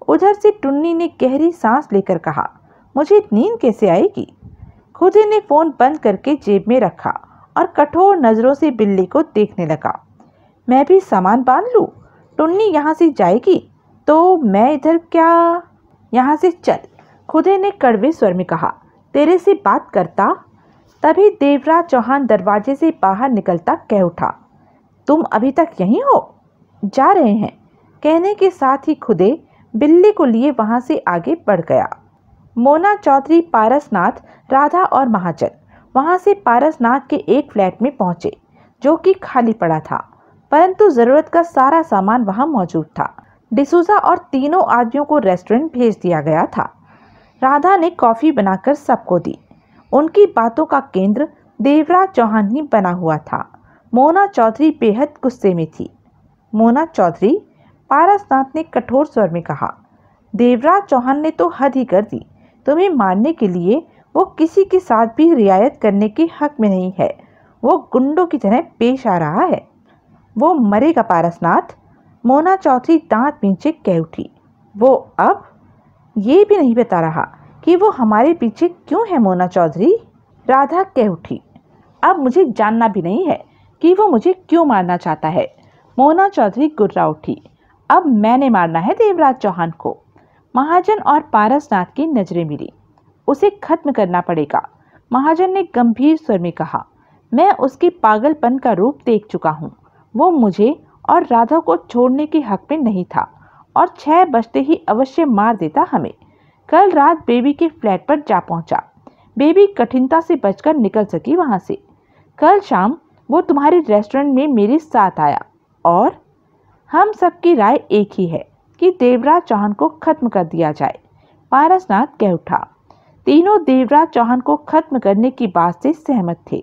Speaker 1: उधर से टुन्नी ने गहरी सांस लेकर कहा। मुझे नींद कैसे आएगी? खुदे ने फोन बंद करके जेब में रखा और कठोर नजरों से बिल्ली को देखने लगा। मैं भी सामान बांध लूं? टुन्नी यहाँ से जाएगी तो मैं इधर क्या? यहाँ से चल, खुदे ने कड़वे स्वर में कहा। तेरे से बात करता। तभी देवराज चौहान दरवाजे से बाहर निकलता कह उठा। तुम अभी तक यहीं हो? जा रहे हैं, कहने के साथ ही खुदे बिल्ली को लिए वहां से आगे बढ़ गया। मोना चौधरी, पारसनाथ, राधा और महाजन वहां से पारसनाथ के एक फ्लैट में पहुंचे जो कि खाली पड़ा था, परंतु जरूरत का सारा सामान वहां मौजूद था। डिसूजा और तीनों आदमियों को रेस्टोरेंट भेज दिया गया था। राधा ने कॉफी बनाकर सबको दी। उनकी बातों का केंद्र देवराज चौहान ही बना हुआ था। मोना चौधरी बेहद गुस्से में थी। मोना चौधरी, पारसनाथ ने कठोर स्वर में कहा। देवराज चौहान ने तो हद ही कर दी। तुम्हें मारने के लिए वो किसी के साथ भी रियायत करने के हक में नहीं है। वो गुंडों की तरह पेश आ रहा है। वो मरेगा पारसनाथ। मोना चौधरी दांत पीछे कह उठी। वो अब ये भी नहीं बता रहा कि वो हमारे पीछे क्यों है। मोना चौधरी, राधा कह उठी। अब मुझे जानना भी नहीं है कि वो मुझे क्यों मारना चाहता है। मोना चौधरी गुर्रा उठी। अब मैंने मारना है देवराज चौहान को। महाजन और पारसनाथ की नजरें मिली। उसे खत्म करना पड़ेगा, महाजन ने गंभीर स्वर में कहा। मैं उसके पागलपन का रूप देख चुका हूँ। वो मुझे और राधा को छोड़ने के हक में नहीं था और 6 बजते ही अवश्य मार देता हमें। कल रात बेबी के फ्लैट पर जा पहुंचा। बेबी कठिनता से बचकर निकल सकी वहां से। कल शाम वो तुम्हारे रेस्टोरेंट में मेरे साथ आया और हम सबकी राय एक ही है कि देवराज चौहान को खत्म कर दिया जाए। पारसनाथ कह उठा। तीनों देवराज चौहान को खत्म करने की बात से सहमत थे।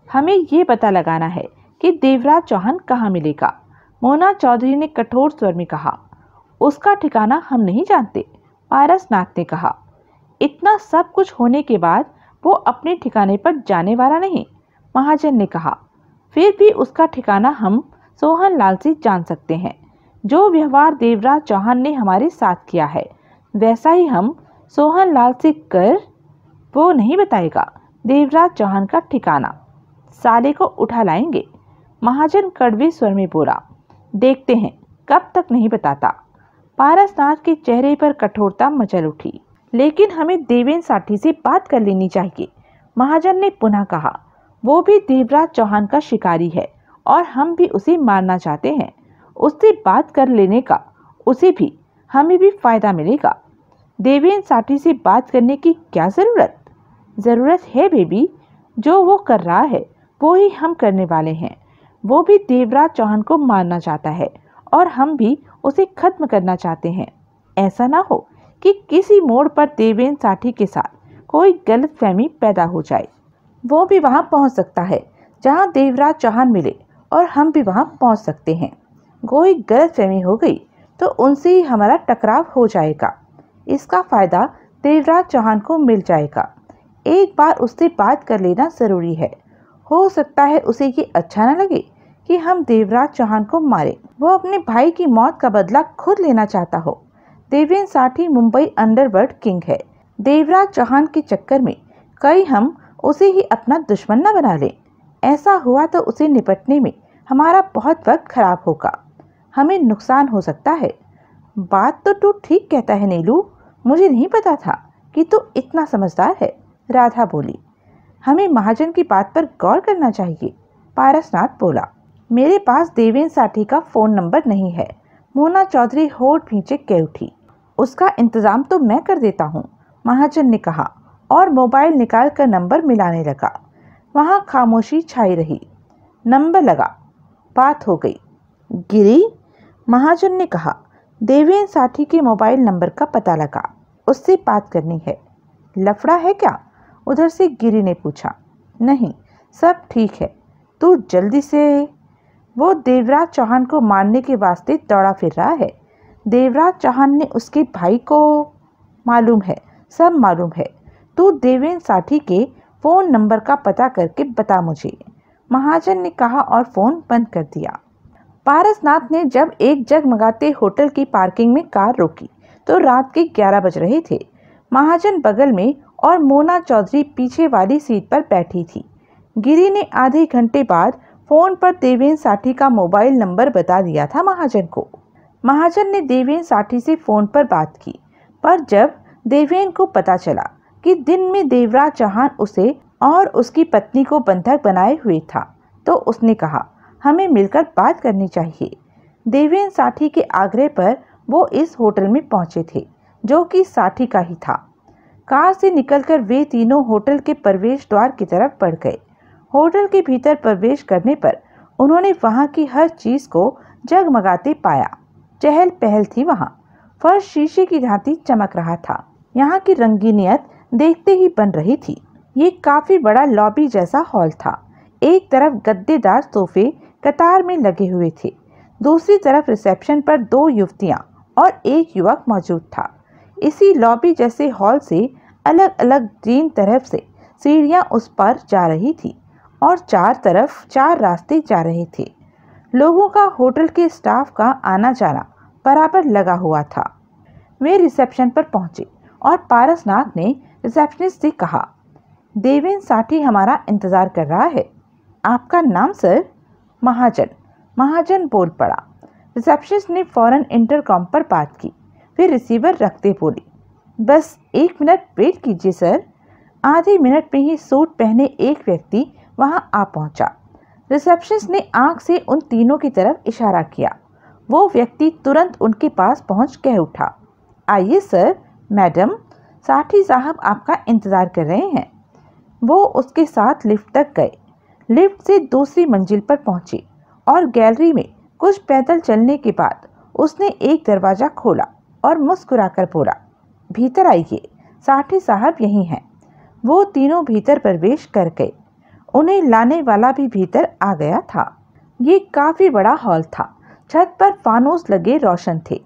Speaker 1: हमें ये पता लगाना है कि देवराज चौहान कहाँ मिलेगा। मोना चौधरी ने कठोर स्वर में कहा। उसका ठिकाना हम नहीं जानते, पारसनाथ ने कहा। इतना सब कुछ होने के बाद वो अपने ठिकाने पर जाने वाला नहीं, महाजन ने कहा। फिर भी उसका ठिकाना हम सोहन लाल से जान सकते हैं। जो व्यवहार देवराज चौहान ने हमारे साथ किया है वैसा ही हम सोहन लाल से कर। वो नहीं बताएगा देवराज चौहान का ठिकाना। साले को उठा लाएंगे, महाजन कड़वे स्वर में बोला। देखते हैं कब तक नहीं बताता। पारसनाथ के चेहरे पर कठोरता मचल उठी। लेकिन हमें देवेन साठी से बात कर लेनी चाहिए, महाजन ने पुनः कहा। वो भी देवराज चौहान का शिकारी है और हम भी उसे मारना चाहते हैं। उससे बात कर लेने का उसे भी हमें भी फायदा मिलेगा। देवेन साठी से बात करने की क्या जरूरत है बेबी। जो वो कर रहा है वो ही हम करने वाले हैं। वो भी देवराज चौहान को मारना चाहता है और हम भी उसे खत्म करना चाहते हैं। ऐसा ना हो कि किसी मोड़ पर देवेन साठी के साथ कोई गलतफहमी पैदा हो जाए। वो भी वहां पहुंच सकता है जहां देवराज चौहान मिले और हम भी वहां पहुंच सकते हैं। कोई गलतफहमी हो गई तो उनसे ही हमारा टकराव हो जाएगा। इसका फायदा देवराज चौहान को मिल जाएगा। एक बार उससे बात कर लेना जरूरी है। हो सकता है उसे ये अच्छा न लगे कि हम देवराज चौहान को मारें। वो अपने भाई की मौत का बदला खुद लेना चाहता हो। देवेन साठी मुंबई अंडरवर्ल्ड किंग है। देवराज चौहान के चक्कर में कहीं हम उसे ही अपना दुश्मन न बना लें। ऐसा हुआ तो उसे निपटने में हमारा बहुत वक्त खराब होगा, हमें नुकसान हो सकता है। बात तो तू ठीक कहता है नीलू, मुझे नहीं पता था कि तू इतना समझदार है, राधा बोली। हमें महाजन की बात पर गौर करना चाहिए, पारसनाथ बोला। मेरे पास देवेन साठी का फ़ोन नंबर नहीं है, मोना चौधरी होठ खींचे कह उठी। उसका इंतज़ाम तो मैं कर देता हूँ, महाजन ने कहा और मोबाइल निकाल कर नंबर मिलाने लगा। वहाँ खामोशी छाई रही। नंबर लगा, बात हो गई। गिरी, महाजन ने कहा। देवेंद्र साठी के मोबाइल नंबर का पता लगा, उससे बात करनी है। लफड़ा है क्या? उधर से गिरी ने पूछा। नहीं, सब ठीक है, तू जल्दी से। वो देवराज चौहान को मारने के वास्ते दौड़ा फिर रहा है। देवराज चौहान ने उसके भाई को। मालूम है, सब मालूम है। तू देवेंद्र साठी के फ़ोन नंबर का पता करके बता मुझे, महाजन ने कहा और फ़ोन बंद कर दिया। पारसनाथ ने जब एक जगमगाते होटल की पार्किंग में कार रोकी तो रात के 11 बज रहे थे। महाजन बगल में और मोना चौधरी पीछे वाली सीट पर बैठी थी। गिरी ने आधे घंटे बाद फोन पर देवेंद्र साठी का मोबाइल नंबर बता दिया था महाजन को। महाजन ने देवेंद्र साठी से फोन पर बात की, पर जब देवेंद्र को पता चला कि दिन में देवराज चौहान उसे और उसकी पत्नी को बंधक बनाए हुए था, तो उसने कहा, हमें मिलकर बात करनी चाहिए। देवेंद्र साठी के आग्रह पर वो इस होटल में पहुंचे थे, जो कि साठी का ही था। कार से निकलकर वे तीनों होटल के प्रवेश द्वार की तरफ बढ़ गए। होटल के भीतर प्रवेश करने पर उन्होंने वहां की हर चीज को जगमगाते पाया। चहल पहल थी वहां। फर्श शीशे की भांति चमक रहा था। यहाँ की रंगीनियत देखते ही बन रही थी। ये काफी बड़ा लॉबी जैसा हॉल था। एक तरफ गद्देदार सोफे कतार में लगे हुए थे, दूसरी तरफ रिसेप्शन पर 2 युवतियां और एक युवक मौजूद था। इसी लॉबी जैसे हॉल से अलग अलग 3 तरफ से सीढ़ियां उस पर जा रही थी और 4 तरफ 4 रास्ते जा रहे थे। लोगों का, होटल के स्टाफ का आना जाना बराबर लगा हुआ था। वे रिसेप्शन पर पहुंचे और पारसनाथ ने रिसेप्शनिस्ट से कहा, देवेंद्र साठी हमारा इंतजार कर रहा है। आपका नाम सर? महाजन बोल पड़ा। रिसेप्शनिस्ट ने फौरन इंटरकॉम पर बात की, फिर रिसीवर रखते बोली, बस 1 मिनट वेट कीजिए सर। आधे मिनट में ही सूट पहने एक व्यक्ति वहां आ पहुंचा। रिसेप्शनिस्ट ने आंख से उन तीनों की तरफ इशारा किया। वो व्यक्ति तुरंत उनके पास पहुंच कह उठा, आइए सर, मैडम, साठी साहब आपका इंतजार कर रहे हैं। वो उसके साथ लिफ्ट तक गए। लिफ्ट से दूसरी मंजिल पर पहुंचे और गैलरी में कुछ पैदल चलने के बाद उसने एक दरवाजा खोला और मुस्कुराकर बोला, भीतर आइए, साठी साहब यही हैं। वो तीनों भीतर प्रवेश कर गए। उन्हें लाने वाला भी भीतर आ गया था। ये काफी बड़ा हॉल था। छत पर फानूस लगे रोशन थे।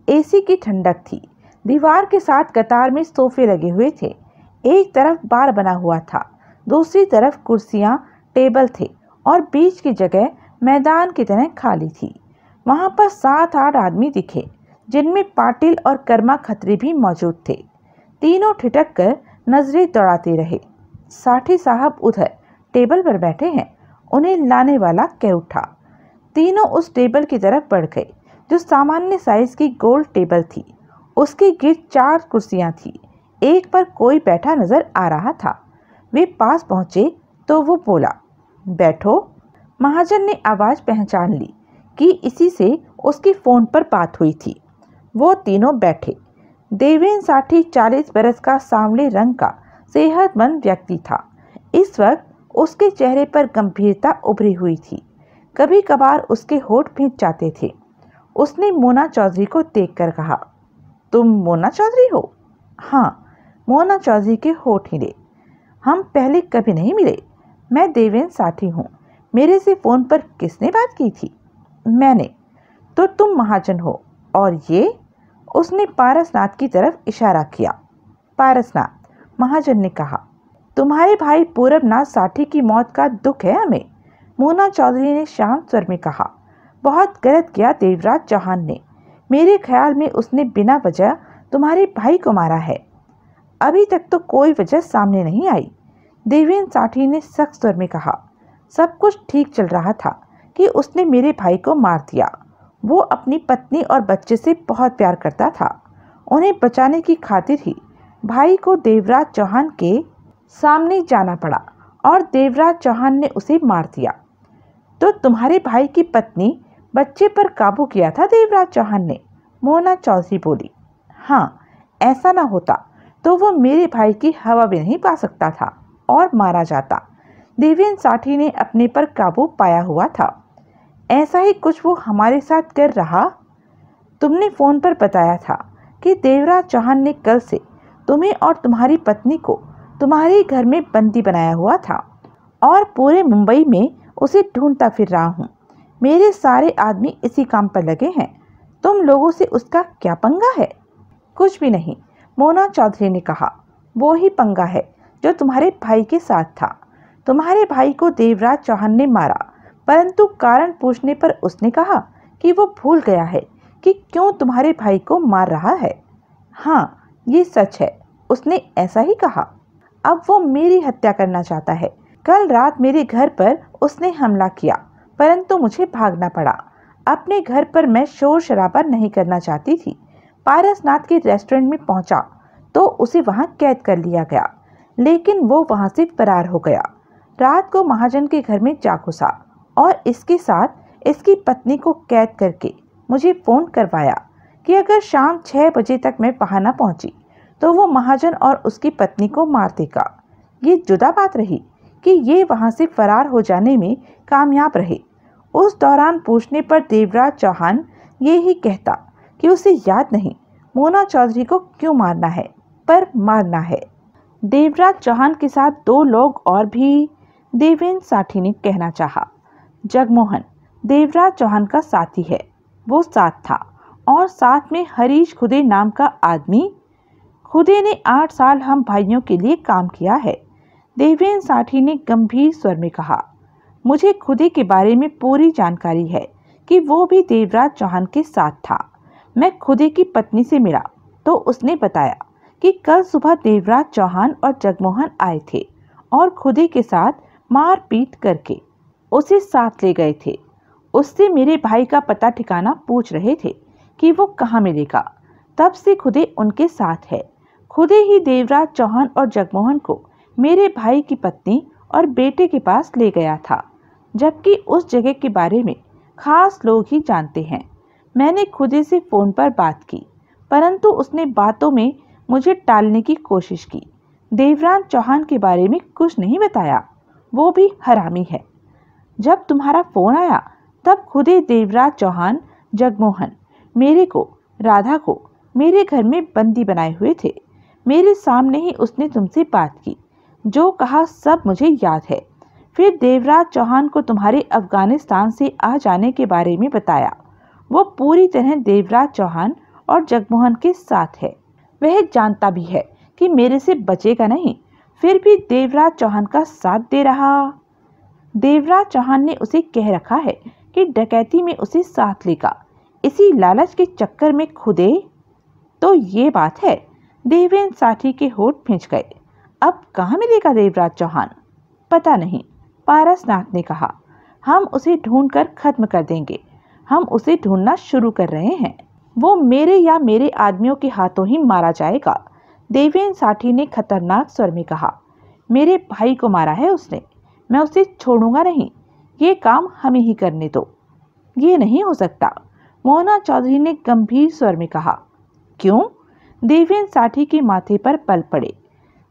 Speaker 1: एसी की ठंडक थी। दीवार के साथ कतार में सोफे लगे हुए थे। एक तरफ बार बना हुआ था, दूसरी तरफ कुर्सियां, टेबल थे और बीच की जगह मैदान की तरह खाली थी। वहां पर 7-8 आदमी दिखे, जिनमें पाटिल और कर्मा खत्री भी मौजूद थे। तीनों ठिठक कर नजरें दौड़ाते रहे। साठी साहब उधर टेबल पर बैठे हैं, उन्हें लाने वाला कह उठा। तीनों उस टेबल की तरफ बढ़ गए, जो सामान्य साइज की गोल टेबल थी। उसके गिर्द 4 कुर्सियां थी। एक पर कोई बैठा नजर आ रहा था। वे पास पहुंचे तो वो बोला, बैठो। महाजन ने आवाज पहचान ली कि इसी से उसकी फोन पर बात हुई थी। वो तीनों बैठे। देवेंद्र साठी 40 बरस का सांवले रंग का सेहतमंद व्यक्ति था। इस वक्त उसके चेहरे पर गंभीरता उभरी हुई थी। कभी कभार उसके होठ भींच जाते थे। उसने मोना चौधरी को देखकर कहा, तुम मोना चौधरी हो? हाँ, मोना चौधरी के होठ हिले। हम पहले कभी नहीं मिले। मैं देवेंद्र साठी हूँ। मेरे से फ़ोन पर किसने बात की थी? मैंने। तो तुम महाजन हो। और ये? उसने पारसनाथ की तरफ इशारा किया। पारसनाथ, महाजन ने कहा, तुम्हारे भाई पूरबनाथ साठी की मौत का दुख है हमें। मोना चौधरी ने शांत स्वर में कहा, बहुत गलत किया देवराज चौहान ने। मेरे ख्याल में उसने बिना वजह तुम्हारे भाई को मारा है। अभी तक तो कोई वजह सामने नहीं आई। देवेंद्र साठी ने सख्त स्वर में कहा, सब कुछ ठीक चल रहा था कि उसने मेरे भाई को मार दिया। वो अपनी पत्नी और बच्चे से बहुत प्यार करता था। उन्हें बचाने की खातिर ही भाई को देवराज चौहान के सामने जाना पड़ा और देवराज चौहान ने उसे मार दिया। तो तुम्हारे भाई की पत्नी, बच्चे पर काबू किया था देवराज चौहान ने? मोना चौधरी बोली। हाँ, ऐसा ना होता तो वो मेरे भाई की हवा भी नहीं पा सकता था और मारा जाता। देवेंद्र साठी ने अपने पर काबू पाया हुआ था। ऐसा ही कुछ वो हमारे साथ कर रहा तुमने फ़ोन पर बताया था कि देवराज चौहान ने कल से तुम्हें और तुम्हारी पत्नी को तुम्हारे घर में बंदी बनाया हुआ था और पूरे मुंबई में उसे ढूंढता फिर रहा हूँ। मेरे सारे आदमी इसी काम पर लगे हैं। तुम लोगों से उसका क्या पंगा है? कुछ भी नहीं, मोना चौधरी ने कहा। वो ही पंगा है जो तुम्हारे भाई के साथ था। तुम्हारे भाई को देवराज चौहान ने मारा, परंतु कारण पूछने पर उसने कहा कि वो भूल गया है कि क्यों तुम्हारे भाई को मार रहा है। हाँ, ये सच है, उसने ऐसा ही कहा। अब वो मेरी हत्या करना चाहता है। कल रात मेरे घर पर उसने हमला किया, परंतु मुझे भागना पड़ा। अपने घर पर मैं शोर शराबा नहीं करना चाहती थी। पारसनाथ के रेस्टोरेंट में पहुंचा तो उसे वहां कैद कर लिया गया, लेकिन वो वहां से फरार हो गया। रात को महाजन के घर में जा घुसा और इसके साथ इसकी पत्नी को कैद करके मुझे फ़ोन करवाया कि अगर शाम 6 बजे तक मैं वहां न पहुंची तो वो महाजन और उसकी पत्नी को मार देगा। ये जुदा बात रही कि ये वहां से फरार हो जाने में कामयाब रहे। उस दौरान पूछने पर देवराज चौहान ये ही कहता कि उसे याद नहीं मोना चौधरी को क्यों मारना है, पर मारना है। देवराज चौहान के साथ 2 लोग और भी, देवेंद्र साठी ने कहना चाहा। जगमोहन देवराज चौहान का साथी है, वो साथ था, और साथ में हरीश खुदे नाम का आदमी। खुदे ने 8 साल हम भाइयों के लिए काम किया है, देवेंद्र साठी ने गंभीर स्वर में कहा। मुझे खुदे के बारे में पूरी जानकारी है कि वो भी देवराज चौहान के साथ था। मैं खुदे की पत्नी से मिला तो उसने बताया कि कल सुबह देवराज चौहान और जगमोहन आए थे और खुदे के साथ मारपीट करके उसे साथ ले गए थे। उससे मेरे भाई का पता ठिकाना पूछ रहे थे कि वो कहाँ मिलेगा। तब से खुदे उनके साथ है। खुदे ही देवराज चौहान और जगमोहन को मेरे भाई की पत्नी और बेटे के पास ले गया था, जबकि उस जगह के बारे में खास लोग ही जानते हैं। मैंने खुदे से फ़ोन पर बात की, परंतु उसने बातों में मुझे टालने की कोशिश की। देवराज चौहान के बारे में कुछ नहीं बताया, वो भी हरामी है। जब तुम्हारा फ़ोन आया तब खुदे देवराज चौहान, जगमोहन मेरे को, राधा को मेरे घर में बंदी बनाए हुए थे। मेरे सामने ही उसने तुमसे बात की। जो कहा सब मुझे याद है। फिर देवराज चौहान को तुम्हारे अफगानिस्तान से आ जाने के बारे में बताया। वो पूरी तरह देवराज चौहान और जगमोहन के साथ है। वह जानता भी है कि मेरे से बचेगा नहीं, फिर भी देवराज चौहान का साथ दे रहा। देवराज चौहान ने उसे कह रखा है कि डकैती में उसे साथ लेगा। इसी लालच के चक्कर में खुदे। तो ये बात है। देवेंद्र साठी के होठ खिंच गए। अब कहाँ मिलेगा देवराज चौहान? पता नहीं, पारसनाथ ने कहा। हम उसे ढूंढकर खत्म कर देंगे। हम उसे ढूंढना शुरू कर रहे हैं। वो मेरे या मेरे आदमियों के हाथों ही मारा जाएगा, देवेंद्र साठी ने खतरनाक स्वर में कहा। मेरे भाई को मारा है उसने, मैं उसे छोड़ूंगा नहीं। ये काम हमें ही करने दो। ये नहीं हो सकता, मोना चौधरी ने गंभीर स्वर में कहा। क्यों? देवेंद्र साठी के माथे पर पल पड़े।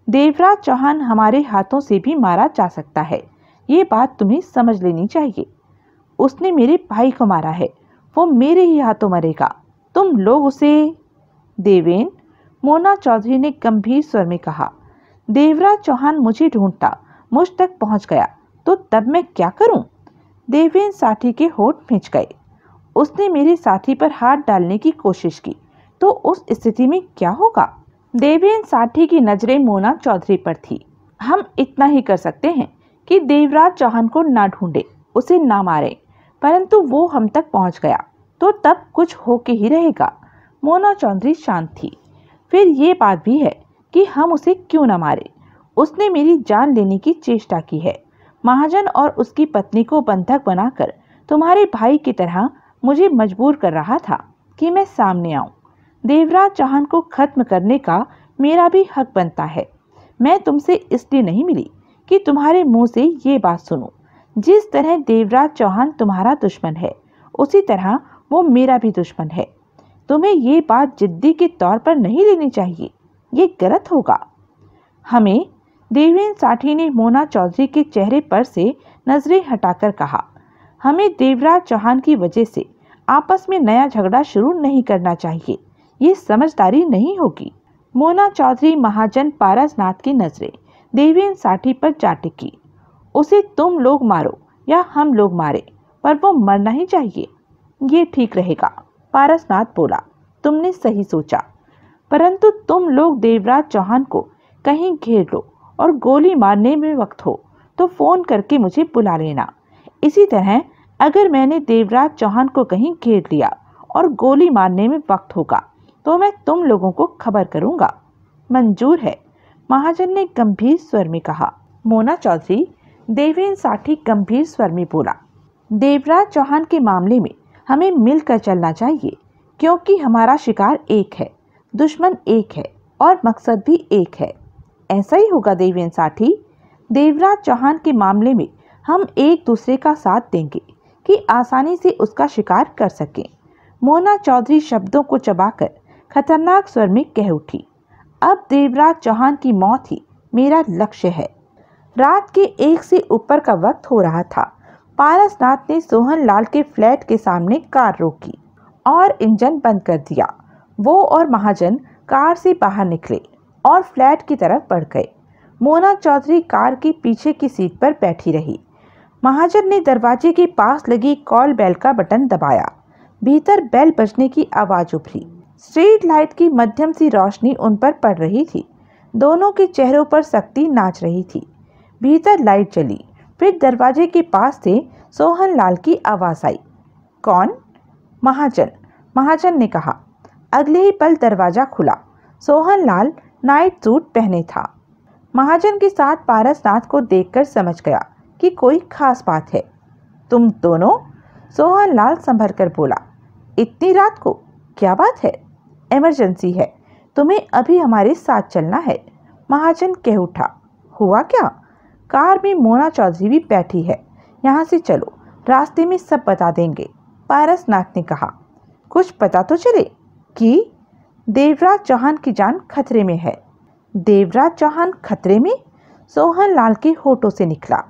Speaker 1: देवराज चौहान हमारे हाथों से भी मारा जा सकता है, ये बात तुम्हें समझ लेनी चाहिए। उसने मेरे भाई को मारा है, वो मेरे ही हाथों मरेगा। तुम लोग उसे। देवेंद्र, मोना चौधरी ने गंभीर स्वर में कहा। देवराज चौहान मुझे ढूंढता मुझ तक पहुंच गया तो तब मैं क्या करूं? देवेंद्र साठी के होठ खिंच गए। उसने मेरे साथी पर हाथ डालने की कोशिश की तो उस स्थिति में क्या होगा? देवेंद्र साठी की नजरें मोना चौधरी पर थी। हम इतना ही कर सकते हैं कि देवराज चौहान को ना ढूंढे, उसे ना मारे, परंतु वो हम तक पहुंच गया तो तब कुछ होके ही रहेगा। मोना चौधरी शांत थी। फिर ये बात भी है कि हम उसे क्यों न मारे। उसने मेरी जान लेने की चेष्टा की है। महाजन और उसकी पत्नी को बंधक बनाकर तुम्हारे भाई की तरह मुझे मजबूर कर रहा था कि मैं सामने आऊं। देवराज चौहान को खत्म करने का मेरा भी हक बनता है। मैं तुमसे इसलिए नहीं मिली कि तुम्हारे मुंह से ये बात सुनूं। जिस तरह देवराज चौहान तुम्हारा दुश्मन है, उसी तरह वो मेरा भी दुश्मन है। तुम्हें ये बात जिद्दी के तौर पर नहीं लेनी चाहिए, ये गलत होगा। हमें, देवेंद्र साठी ने मोना चौधरी के चेहरे पर से नजरें हटाकर कहा, हमें देवराज चौहान की वजह से आपस में नया झगड़ा शुरू नहीं करना चाहिए, ये समझदारी नहीं होगी। मोना चौधरी महाजन पारसनाथ की नजरें देवेंद्र साठी पर जा टिकी। उसे तुम लोग मारो या हम लोग मारे, पर वो मरना ही चाहिए। ये ठीक रहेगा, पारसनाथ बोला। तुमने सही सोचा, परंतु तुम लोग देवराज चौहान को कहीं घेर लो और गोली मारने में वक्त हो तो फोन करके मुझे बुला लेना। इसी तरह अगर मैंने देवराज चौहान को कहीं घेर लिया और गोली मारने में वक्त होगा तो मैं तुम लोगों को खबर करूंगा। मंजूर है, महाजन ने गंभीर स्वर में कहा। मोना चौधरी, देवेंद्र साठी गंभीर स्वर में बोला। देवराज चौहान के मामले में हमें मिलकर चलना चाहिए, क्योंकि हमारा शिकार एक है, दुश्मन एक है और मकसद भी एक है। ऐसा ही होगा देवेंद्र साठी। देवराज चौहान के मामले में हम एक दूसरे का साथ देंगे कि आसानी से उसका शिकार कर सकें। मोना चौधरी शब्दों को चबाकर खतरनाक स्वर में कह उठी। अब देवराज चौहान की मौत ही मेरा लक्ष्य है। रात के 1 से ऊपर का वक्त हो रहा था। पारसनाथ ने सोहन लाल के फ्लैट के सामने कार रोकी और इंजन बंद कर दिया। वो और महाजन कार से बाहर निकले और फ्लैट की तरफ बढ़ गए। मोना चौधरी कार की पीछे की सीट पर बैठी रही। महाजन ने दरवाजे के पास लगी कॉल बेल का बटन दबाया। भीतर बेल बजने की आवाज उभरी। स्ट्रीट लाइट की मध्यम सी रोशनी उन पर पड़ रही थी। दोनों के चेहरों पर सख्ती नाच रही थी। भीतर लाइट जली। फिर दरवाजे के पास से सोहन लाल की आवाज आई। कौन? महाजन ने कहा। अगले ही पल दरवाजा खुला। सोहन लाल नाइट सूट पहने था। महाजन के साथ पारसनाथ को देखकर समझ गया कि कोई खास बात है। तुम दोनों? सोहन लाल संभल कर बोला। इतनी रात को क्या बात है? इमरजेंसी है, तुम्हें अभी हमारे साथ चलना है, महाजन कह उठा। हुआ क्या? कार में मोना चौधरी भी बैठी है, यहाँ से चलो, रास्ते में सब बता देंगे, पारसनाथ ने कहा। कुछ पता तो चले कि देवराज चौहान की जान खतरे में है। देवराज चौहान खतरे में? सोहन लाल के होठों से निकला।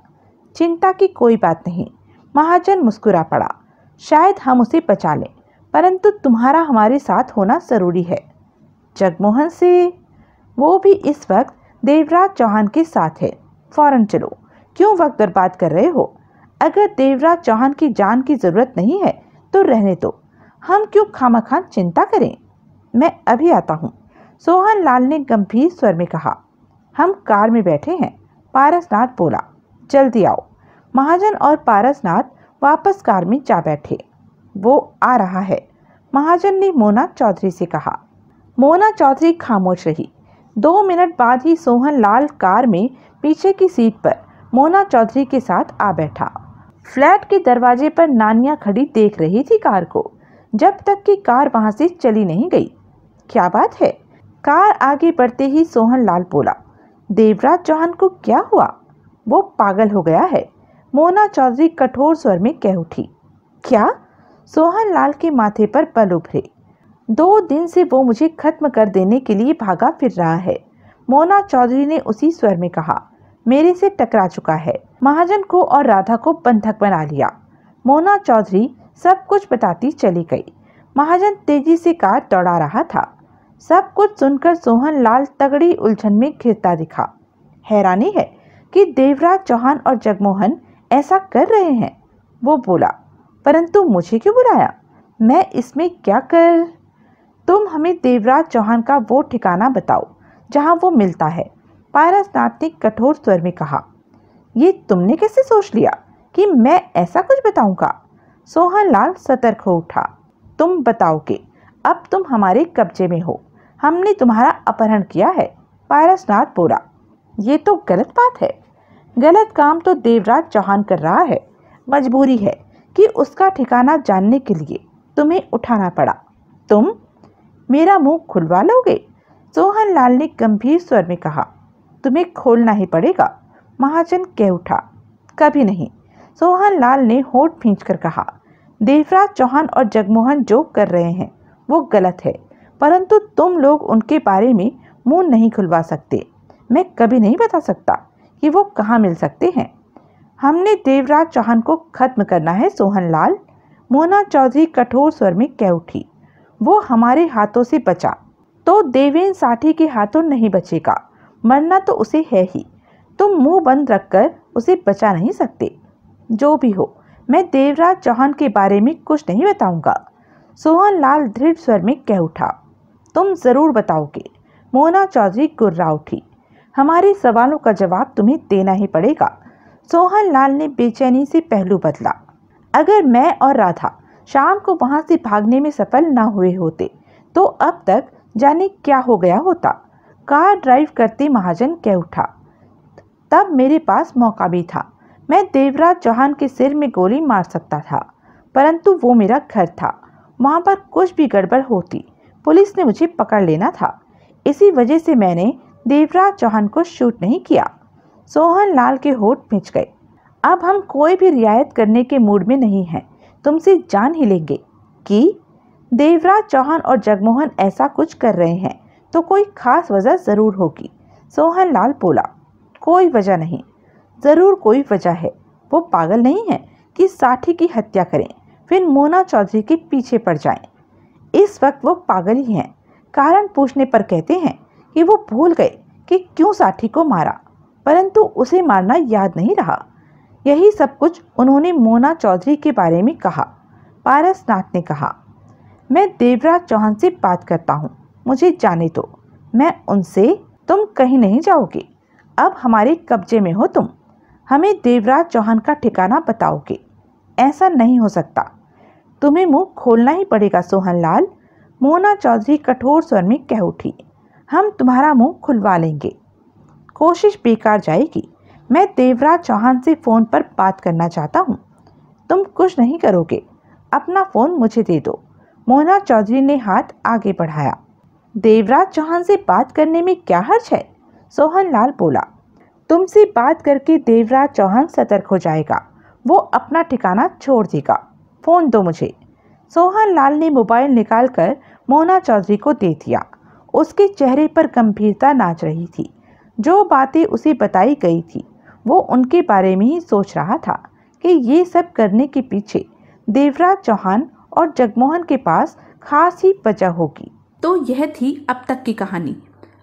Speaker 1: चिंता की कोई बात नहीं, महाजन मुस्कुरा पड़ा। शायद हम उसे बचा लें, परंतु तुम्हारा हमारे साथ होना जरूरी है। जगमोहन से? वो भी इस वक्त देवराज चौहान के साथ है। फौरन चलो, क्यों वक्त बर्बाद कर रहे हो? अगर देवराज चौहान की जान की जरूरत नहीं है तो रहने दो, हम क्यों खामखा चिंता करें? मैं अभी आता हूँ, सोहन लाल ने गंभीर स्वर में कहा। हम कार में बैठे हैं, पारसनाथ बोला। जल्दी आओ। महाजन और पारसनाथ वापस कार में जा बैठे। वो आ रहा है, महाजन ने मोना चौधरी से कहा। मोना चौधरी खामोश रही। 2 मिनट बाद ही सोहन लाल कार में पीछे की सीट पर मोना चौधरी के साथ आ बैठा। फ्लैट के दरवाजे पर नानिया खड़ी देख रही थी कार को, जब तक कि कार वहां से चली नहीं गई। क्या बात है? कार आगे बढ़ते ही सोहन लाल बोला। देवराज चौहान को क्या हुआ? वो पागल हो गया है, मोना चौधरी कठोर स्वर में कह उठी। क्या? सोहन लाल के माथे पर बल उभरे। 2 दिन से वो मुझे खत्म कर देने के लिए भागा फिर रहा है, मोना चौधरी ने उसी स्वर में कहा। मेरे से टकरा चुका है, महाजन को और राधा को बंधक बना लिया। मोना चौधरी सब कुछ बताती चली गई। महाजन तेजी से कार दौड़ा रहा था। सब कुछ सुनकर सोहन लाल तगड़ी उलझन में घिरता दिखा। हैरानी है कि देवराज चौहान और जगमोहन ऐसा कर रहे हैं, वो बोला। परंतु मुझे क्यों बुलाया? मैं इसमें क्या कर? तुम हमें देवराज चौहान का वो ठिकाना बताओ जहां वो मिलता है, पारसनाथ ने कठोर स्वर में कहा। ये तुमने कैसे सोच लिया कि मैं ऐसा कुछ बताऊंगा? सोहन लाल सतर्क हो उठा। तुम बताओगे, अब तुम हमारे कब्जे में हो, हमने तुम्हारा अपहरण किया है, पारसनाथ बोला। ये तो गलत बात है। गलत काम तो देवराज चौहान कर रहा है, मजबूरी है कि उसका ठिकाना जानने के लिए तुम्हें उठाना पड़ा। तुम मेरा मुंह खुलवा लोगे? सोहन लाल ने गंभीर स्वर में कहा। तुम्हें खोलना ही पड़ेगा, महाजन कह उठा। कभी नहीं, सोहन लाल ने होठ खींचकर कहा। देवराज चौहान और जगमोहन जो कर रहे हैं वो गलत है, परंतु तुम लोग उनके बारे में मुंह नहीं खुलवा सकते। मैं कभी नहीं बता सकता कि वो कहाँ मिल सकते हैं। हमने देवराज चौहान को खत्म करना है सोहन लाल, मोना चौधरी कठोर स्वर में कह उठी। वो हमारे हाथों से बचा तो देवेंद्र साठी के हाथों नहीं बचेगा, मरना तो उसे है ही। तुम मुंह बंद रखकर उसे बचा नहीं सकते। जो भी हो, मैं देवराज चौहान के बारे में कुछ नहीं बताऊंगा, सोहनलाल दृढ़ स्वर में कह उठा। तुम जरूर बताओगे, मोना चौधरी गुर्रा उठी। हमारे सवालों का जवाब तुम्हें देना ही पड़ेगा। सोहनलाल ने बेचैनी से पहलू बदला। अगर मैं और राधा शाम को वहां से भागने में सफल न हुए होते तो अब तक जाने क्या हो गया होता। कार ड्राइव करते महाजन कह उठा। तब मेरे पास मौका भी था। मैं देवराज चौहान के सिर में गोली मार सकता था, परंतु वो मेरा घर था। वहां पर कुछ भी गड़बड़ होती पुलिस ने मुझे पकड़ लेना था। इसी वजह से मैंने देवराज चौहान को शूट नहीं किया। सोहनलाल के होठ पिंच गए। अब हम कोई भी रियायत करने के मूड में नहीं हैं। तुमसे जान ही लेंगे कि देवराज चौहान और जगमोहन ऐसा कुछ कर रहे हैं तो कोई खास वजह जरूर होगी। सोहनलाल बोला। कोई वजह नहीं, जरूर कोई वजह है। वो पागल नहीं है कि साठी की हत्या करें फिर मोना चौधरी के पीछे पड़ जाएं। इस वक्त वो पागल ही हैं। कारण पूछने पर कहते हैं कि वो भूल गए कि क्यों साठी को मारा, परंतु उसे मारना याद नहीं रहा। यही सब कुछ उन्होंने मोना चौधरी के बारे में कहा। पारसनाथ ने कहा, मैं देवराज चौहान से बात करता हूँ, मुझे जाने दो। मैं उनसे, तुम कहीं नहीं जाओगे, अब हमारे कब्जे में हो तुम। हमें देवराज चौहान का ठिकाना बताओगे। ऐसा नहीं हो सकता, तुम्हें मुंह खोलना ही पड़ेगा सोहनलाल, मोना चौधरी कठोर स्वर में कह उठी। हम तुम्हारा मुंह खुलवा लेंगे। कोशिश बेकार जाएगी। मैं देवराज चौहान से फ़ोन पर बात करना चाहता हूँ। तुम कुछ नहीं करोगे, अपना फ़ोन मुझे दे दो। मोना चौधरी ने हाथ आगे बढ़ाया। देवराज चौहान से बात करने में क्या हर्ज है? सोहनलाल बोला। तुमसे बात करके देवराज चौहान सतर्क हो जाएगा, वो अपना ठिकाना छोड़ देगा। फ़ोन दो मुझे। सोहनलाल ने मोबाइल निकालकर मोना चौधरी को दे दिया। उसके चेहरे पर गंभीरता नाच रही थी। जो बातें उसे बताई गई थी वो उनके बारे में ही सोच रहा था कि ये सब करने के पीछे देवराज चौहान और जगमोहन के पास खास ही वजह होगी।
Speaker 2: तो यह थी अब तक की कहानी।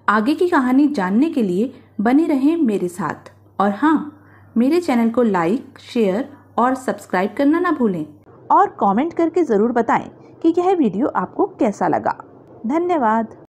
Speaker 2: आगे की कहानी जानने के लिए बने रहें मेरे साथ। और हाँ, मेरे चैनल को लाइक, शेयर और सब्सक्राइब करना ना भूलें।
Speaker 1: और कमेंट करके ज़रूर बताएं कि यह वीडियो आपको कैसा लगा। धन्यवाद।